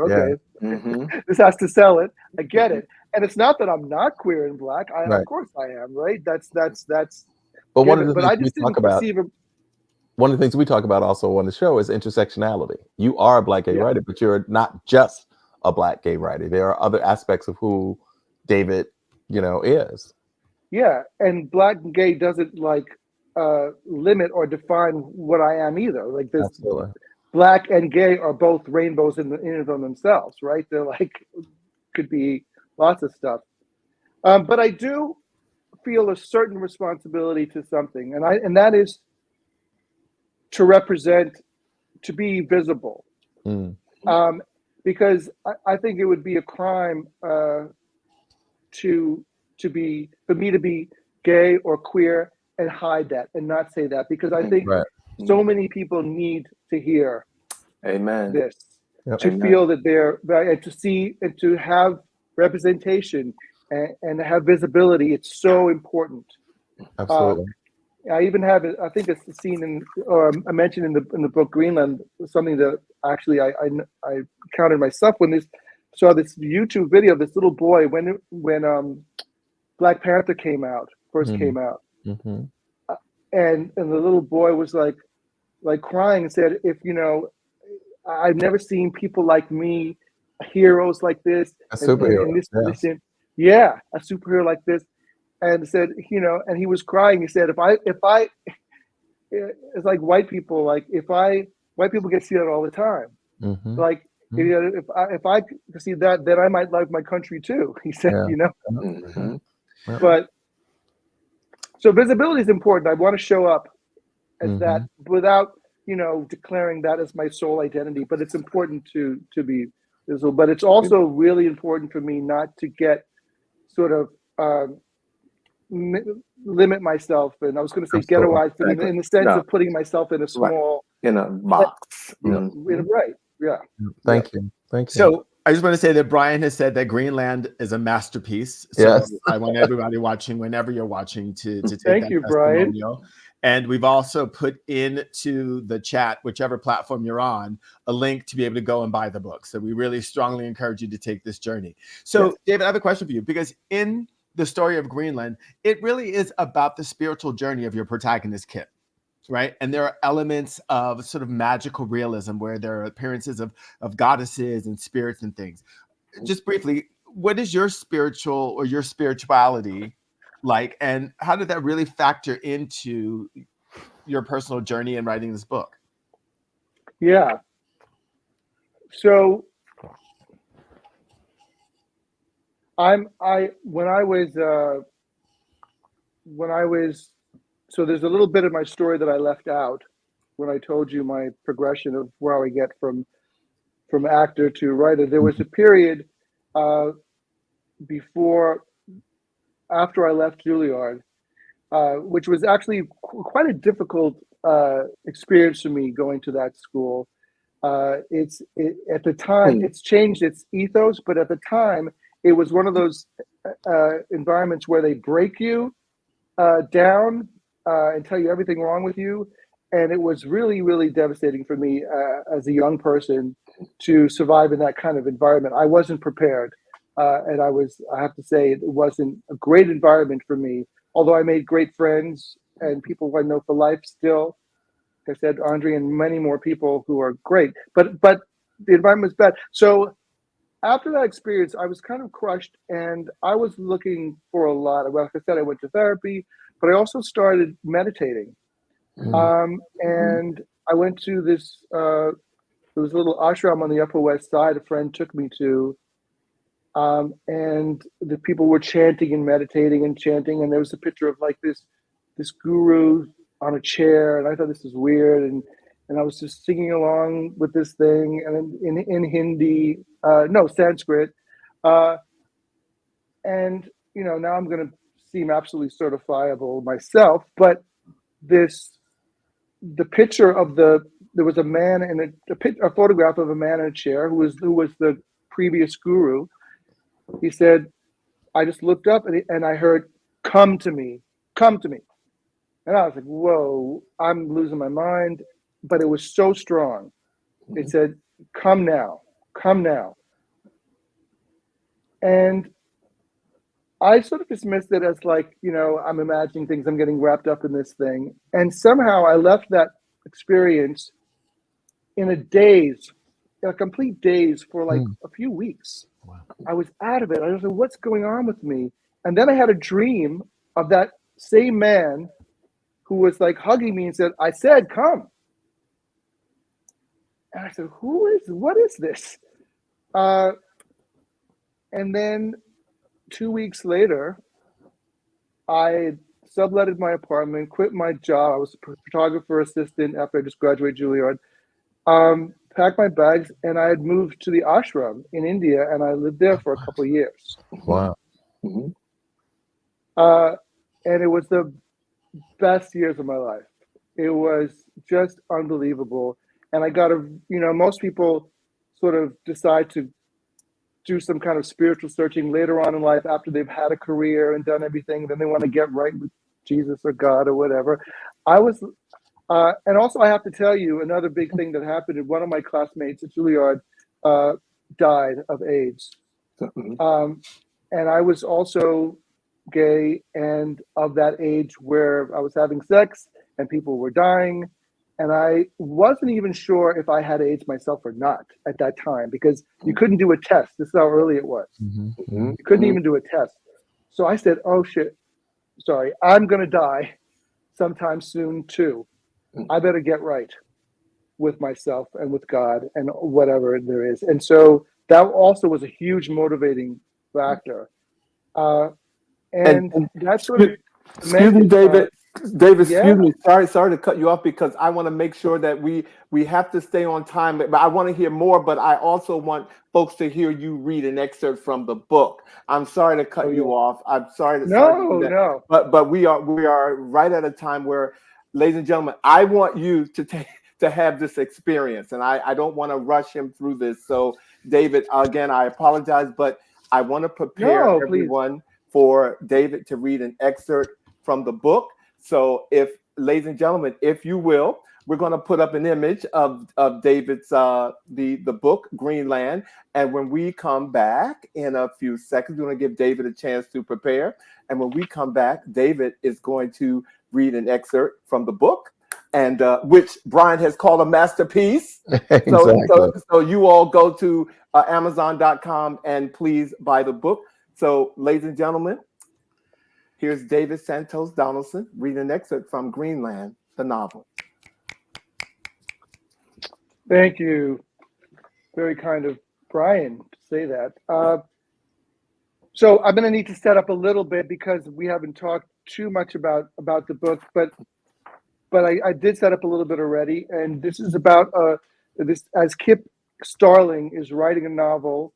D: okay, this has to sell it. I get it. And it's not that I'm not queer and Black. Of course I am, right? That's.
C: But one of the things
D: I just didn't perceive it.
C: One of the things we talk about also on the show is intersectionality. You are a Black gay writer, but you're not just a Black gay writer. There are other aspects of who David, is.
D: Yeah, and Black and gay doesn't limit or define what I am either. Like this,
C: Absolutely.
D: Black and gay are both rainbows in and of themselves, right? They're could be lots of stuff. But I do feel a certain responsibility to something, and that is to represent, to be visible. Because I think it would be a crime for me to be gay or queer and hide that and not say that, because I think so many people need to hear this, to feel that they're, and to see and to have representation and have visibility. It's so important.
C: Absolutely.
D: I even have, I think it's the scene or I mentioned in the book Greenland, something that actually I encountered myself when saw this YouTube video of this little boy when Black Panther first came out. And the little boy was like crying and said, if I've never seen people like me, heroes like this,
C: a superhero,
D: in this position. Yeah, a superhero like this. And said, and he was crying. He said, if I, it's like white people, white people get to see that all the time. If I could see that, then I might love my country too. He said, But so visibility is important. I want to show up as that without, declaring that as my sole identity. But it's important to be visible. But it's also really important for me not to get sort of limit myself, and I was going to say ghettoized, but in the sense of putting myself in a small
A: in a box.
D: Right. Yeah.
C: Thank you.
B: So I just want to say that Brian has said that Greenland is a masterpiece. So I want everybody watching, whenever you're watching, to take
D: Thank
B: that
D: you,
B: testimonial.
D: Brian.
B: And we've also put into the chat, whichever platform you're on, a link to be able to go and buy the book. So we really strongly encourage you to take this journey. So David, I have a question for you, because in the story of Greenland, it really is about the spiritual journey of your protagonist, Kip, right? And there are elements of sort of magical realism where there are appearances of goddesses and spirits and things. Just briefly, what is your spiritual or your spirituality like, and how did that really factor into your personal journey in writing this book?
D: Yeah. So when I was so there's a little bit of my story that I left out when I told you my progression of where I get from actor to writer. There was a period after I left Juilliard, which was actually quite a difficult experience for me going to that school. At the time, it's changed its ethos, but at the time, it was one of those environments where they break you down and tell you everything wrong with you. And it was really, really devastating for me as a young person to survive in that kind of environment. I wasn't prepared. And I have to say, it wasn't a great environment for me, although I made great friends and people who I know for life still. Like I said, Andre and many more people who are great, but the environment was bad. So after that experience, I was kind of crushed and I was looking for a lot. Well, like I said, I went to therapy, but I also started meditating. And I went to this, there was a little ashram on the Upper West Side a friend took me to. And the people were chanting and meditating and chanting. And there was a picture of like this guru on a chair. And I thought this was weird. And I was just singing along with this thing and in Hindi, Sanskrit. And, now I'm going to seem absolutely certifiable myself, but the picture of there was a man in a photograph of a man in a chair who was the previous guru. He said, I just looked up and I heard, come to me. And I was like, whoa, I'm losing my mind. But it was so strong. It said, come now. And I sort of dismissed it as like, I'm imagining things, I'm getting wrapped up in this thing. And somehow I left that experience in a complete daze for like a few weeks. Wow. I was out of it. I was like, what's going on with me? And then I had a dream of that same man who was like hugging me and said, I said, come. And I said, what is this? And then 2 weeks later, I subletted my apartment, quit my job. I was a photographer assistant after I just graduated Juilliard. Packed my bags, and I had moved to the ashram in India, and I lived there for a couple of years.
C: Wow.
D: And it was the best years of my life. It was just unbelievable. And I got most people sort of decide to do some kind of spiritual searching later on in life after they've had a career and done everything. Then they want to get right with Jesus or God or whatever. And also I have to tell you another big thing that happened. One of my classmates at Juilliard died of AIDS. And I was also gay and of that age where I was having sex and people were dying. And I wasn't even sure if I had AIDS myself or not at that time because you couldn't do a test. This is how early it was. You couldn't even do a test. So I said, oh shit, sorry, I'm going to die sometime soon too. I better get right with myself and with God and whatever there is. And so that also was a huge motivating factor. And that's sort of
A: excuse me, David. Excuse me. Sorry to cut you off because I want to make sure that we have to stay on time. But I want to hear more. But I also want folks to hear you read an excerpt from the book. I'm sorry to cut you off. I'm sorry to
D: No.
A: But we are right at a time where, ladies and gentlemen, I want you to have this experience, and I don't want to rush him through this. So, David, again, I apologize, but I want to prepare everyone for David to read an excerpt from the book. So ladies and gentlemen, if you will, we're going to put up an image of David's, the book, Greenland. And when we come back in a few seconds, we're going to give David a chance to prepare. And when we come back, David is going to read an excerpt from the book, and which Brian has called a masterpiece.
C: Exactly.
A: So you all go to Amazon.com and please buy the book. So, ladies and gentlemen, here's David Santos Donaldson reading an excerpt from Greenland, the novel.
D: Thank you. Very kind of Brian to say that. So I'm going to need to set up a little bit because we haven't talked too much about the book, but I did set up a little bit already, and this is about this as Kip Starling is writing a novel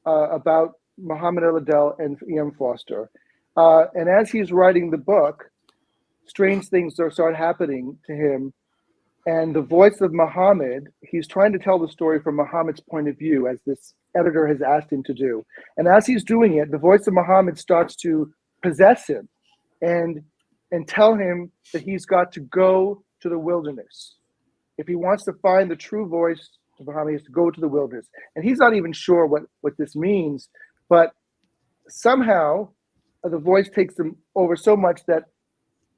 D: about Mohammed El-Adel and E.M. Forster, and as he's writing the book, strange things start happening to him, and the voice of Mohammed, he's trying to tell the story from Mohammed's point of view, as this editor has asked him to do, and as he's doing it, the voice of Mohammed starts to possess him, and tell him that he's got to go to the wilderness. If he wants to find the true voice of Muhammad, he has to go to the wilderness. And he's not even sure what this means, but somehow the voice takes him over so much that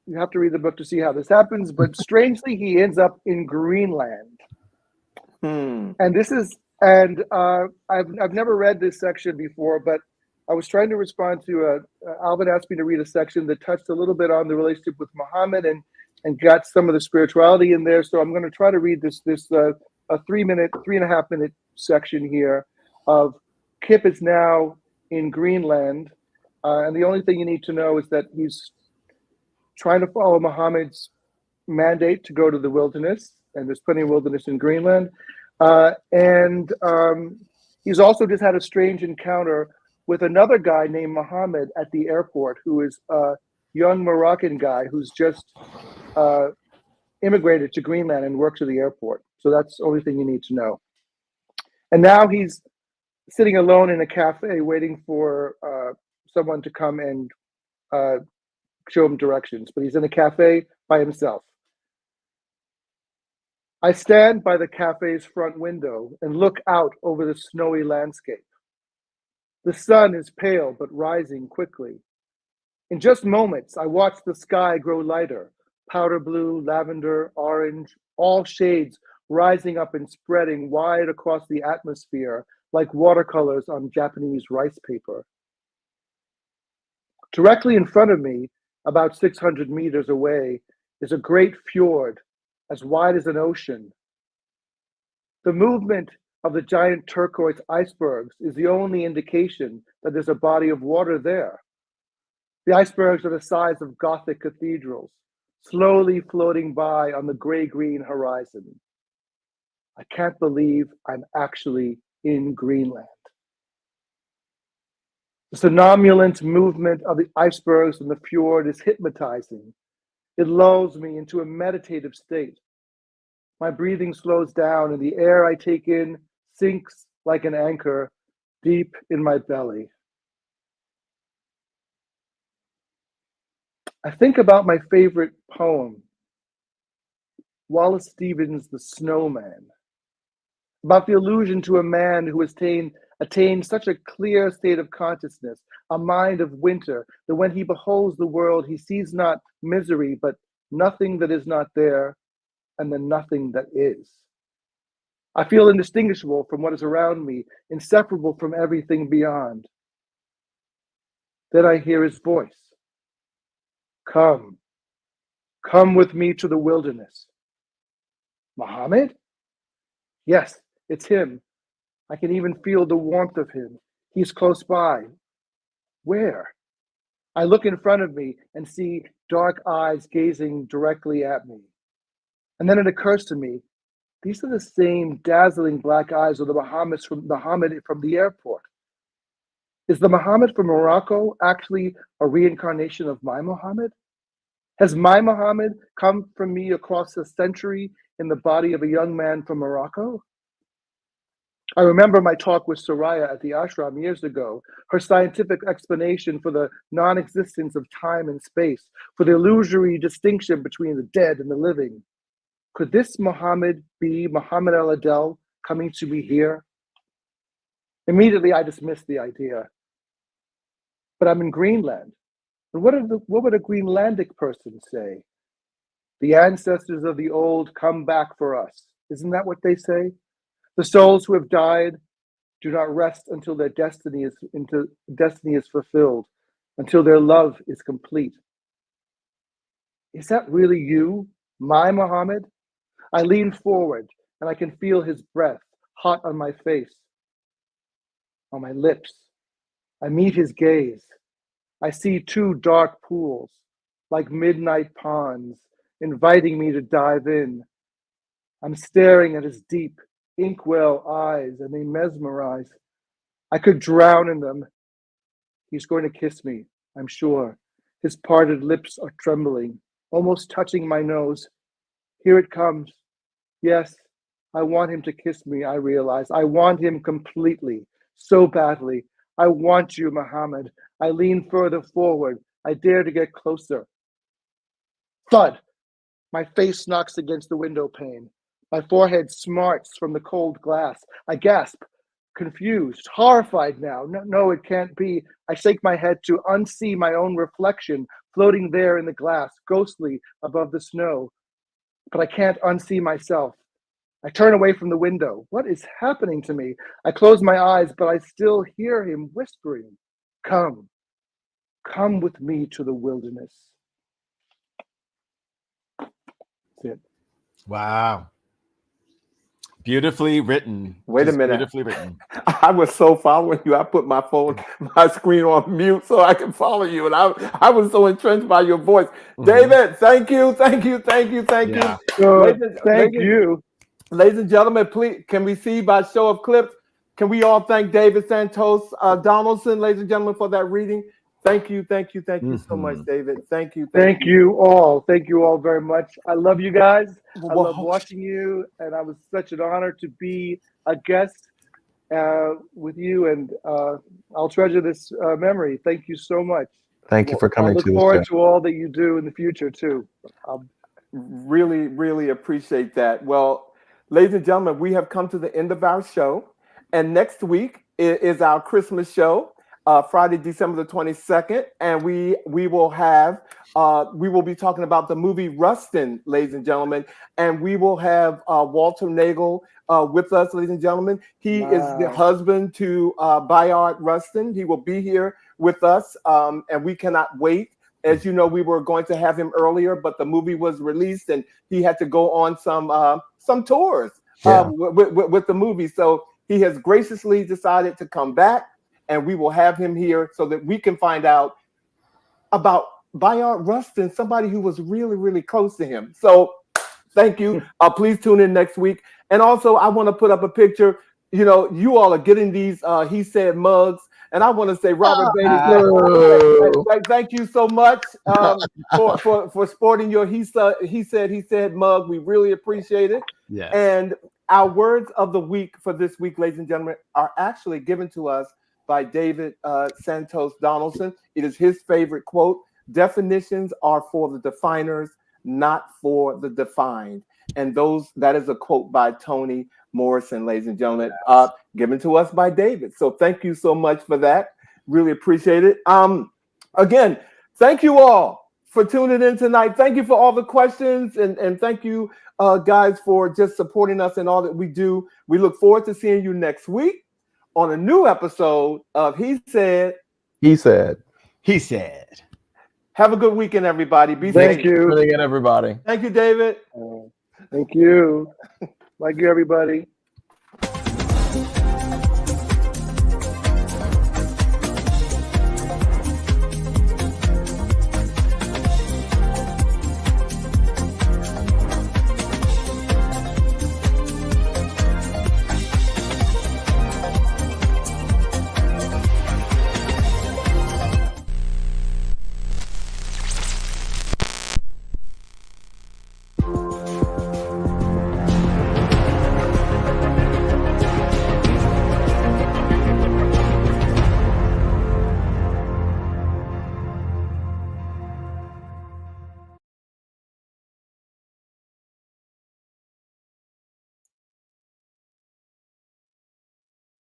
D: you have to read the book to see how this happens. But strangely, he ends up in Greenland. And this is, and I've never read this section before, but I was trying to respond to Alvin asked me to read a section that touched a little bit on the relationship with Muhammad and got some of the spirituality in there. So I'm going to try to read this a 3.5 minute section here of Kip is now in Greenland, and the only thing you need to know is that he's trying to follow Muhammad's mandate to go to the wilderness, and there's plenty of wilderness in Greenland, and he's also just had a strange encounter with another guy named Mohammed at the airport, who is a young Moroccan guy who's just immigrated to Greenland and works at the airport. So that's the only thing you need to know. And now he's sitting alone in a cafe waiting for someone to come and show him directions, but he's in a cafe by himself. I stand by the cafe's front window and look out over the snowy landscape. The sun is pale but rising quickly. In just moments, I watch the sky grow lighter, powder blue, lavender, orange, all shades rising up and spreading wide across the atmosphere like watercolors on Japanese rice paper. Directly in front of me, about 600 meters away, is a great fjord as wide as an ocean. The movement of the giant turquoise icebergs is the only indication that there's a body of water there. The icebergs are the size of Gothic cathedrals, slowly floating by on the gray-green horizon. I can't believe I'm actually in Greenland. The somnolent movement of the icebergs in the fjord is hypnotizing. It lulls me into a meditative state. My breathing slows down and the air I take in sinks like an anchor deep in my belly. I think about my favorite poem, Wallace Stevens' The Snowman, about the allusion to a man who has attained such a clear state of consciousness, a mind of winter, that when he beholds the world, he sees not misery, but nothing that is not there, and the nothing that is. I feel indistinguishable from what is around me, inseparable from everything beyond. Then I hear his voice. Come with me to the wilderness. Mohammed? Yes, it's him. I can even feel the warmth of him. He's close by. Where? I look in front of me and see dark eyes gazing directly at me. And then it occurs to me, these are the same dazzling black eyes of the Mohammed from the airport. Is the Mohammed from Morocco actually a reincarnation of my Mohammed? Has my Mohammed come from me across a century in the body of a young man from Morocco? I remember my talk with Soraya at the ashram years ago, her scientific explanation for the non-existence of time and space, for the illusory distinction between the dead and the living. Could this Mohammed be Mohammed El-Adel coming to me here? Immediately, I dismissed the idea. But I'm in Greenland. And what would a Greenlandic person say? The ancestors of the old come back for us. Isn't that what they say? The souls who have died do not rest until their destiny is fulfilled, until their love is complete. Is that really you, my Mohammed? I lean forward and I can feel his breath hot on my face, on my lips, I meet his gaze. I see two dark pools, like midnight ponds, inviting me to dive in. I'm staring at his deep, inkwell eyes, and they mesmerize. I could drown in them. He's going to kiss me, I'm sure. His parted lips are trembling, almost touching my nose. Here it comes. Yes, I want him to kiss me, I realize. I want him completely, so badly. I want you, Mohammed. I lean further forward. I dare to get closer. Thud! My face knocks against the window pane. My forehead smarts from the cold glass. I gasp, confused, horrified now. No, it can't be. I shake my head to unsee my own reflection floating there in the glass, ghostly above the snow. But I can't unsee myself. I turn away from the window. What is happening to me? I close my eyes, but I still hear him whispering, come with me to the wilderness. That's it.
B: Wow. Beautifully written.
A: Wait a minute.
B: Beautifully written.
A: I was so following you. I put my screen on mute so I can follow you. And I was so entrenched by your voice. Mm-hmm. David, thank you.
D: Thank you.
A: Ladies and gentlemen, please, can we see by show of clips? Can we all thank David Santos Donaldson, ladies and gentlemen, for that reading? Thank you so much, David. Thank you
D: all. Thank you all very much. I love you guys. I love watching you, and I was such an honor to be a guest with you, and I'll treasure this memory. Thank you so much.
C: Thank you for coming.
D: I look forward to all that you do in the future too.
A: Really appreciate that. Well, ladies and gentlemen, we have come to the end of our show, and next week is our Christmas show. Friday, December the 22nd, and we will be talking about the movie Rustin, ladies and gentlemen, and we will have Walter Nagel with us, ladies and gentlemen. He is the husband to Bayard Rustin. He will be here with us, and we cannot wait. As you know, we were going to have him earlier, but the movie was released, and he had to go on some tours with the movie. So he has graciously decided to come back. And we will have him here so that we can find out about Bayard Rustin, somebody who was really close to him. So thank you. Please tune in next week. And also, I want to put up a picture. You know, you all are getting these He Said mugs. And I want to say, Robert Beatty, thank you so much for sporting your He Said mug. We really appreciate it.
B: Yeah.
A: And our words of the week for this week, ladies and gentlemen, are actually given to us by David Santos Donaldson. It is his favorite quote. Definitions are for the definers, not for the defined. And that is a quote by Toni Morrison, ladies and gentlemen, given to us by David. So thank you so much for that. Really appreciate it. Again, thank you all for tuning in tonight. Thank you for all the questions, and thank you guys for just supporting us in all that we do. We look forward to seeing you next week on a new episode of He Said. Have a good weekend, everybody. Be safe.
D: Thank you.
C: Good again, everybody.
A: Thank you, David.
D: Thank you. Thank you, everybody.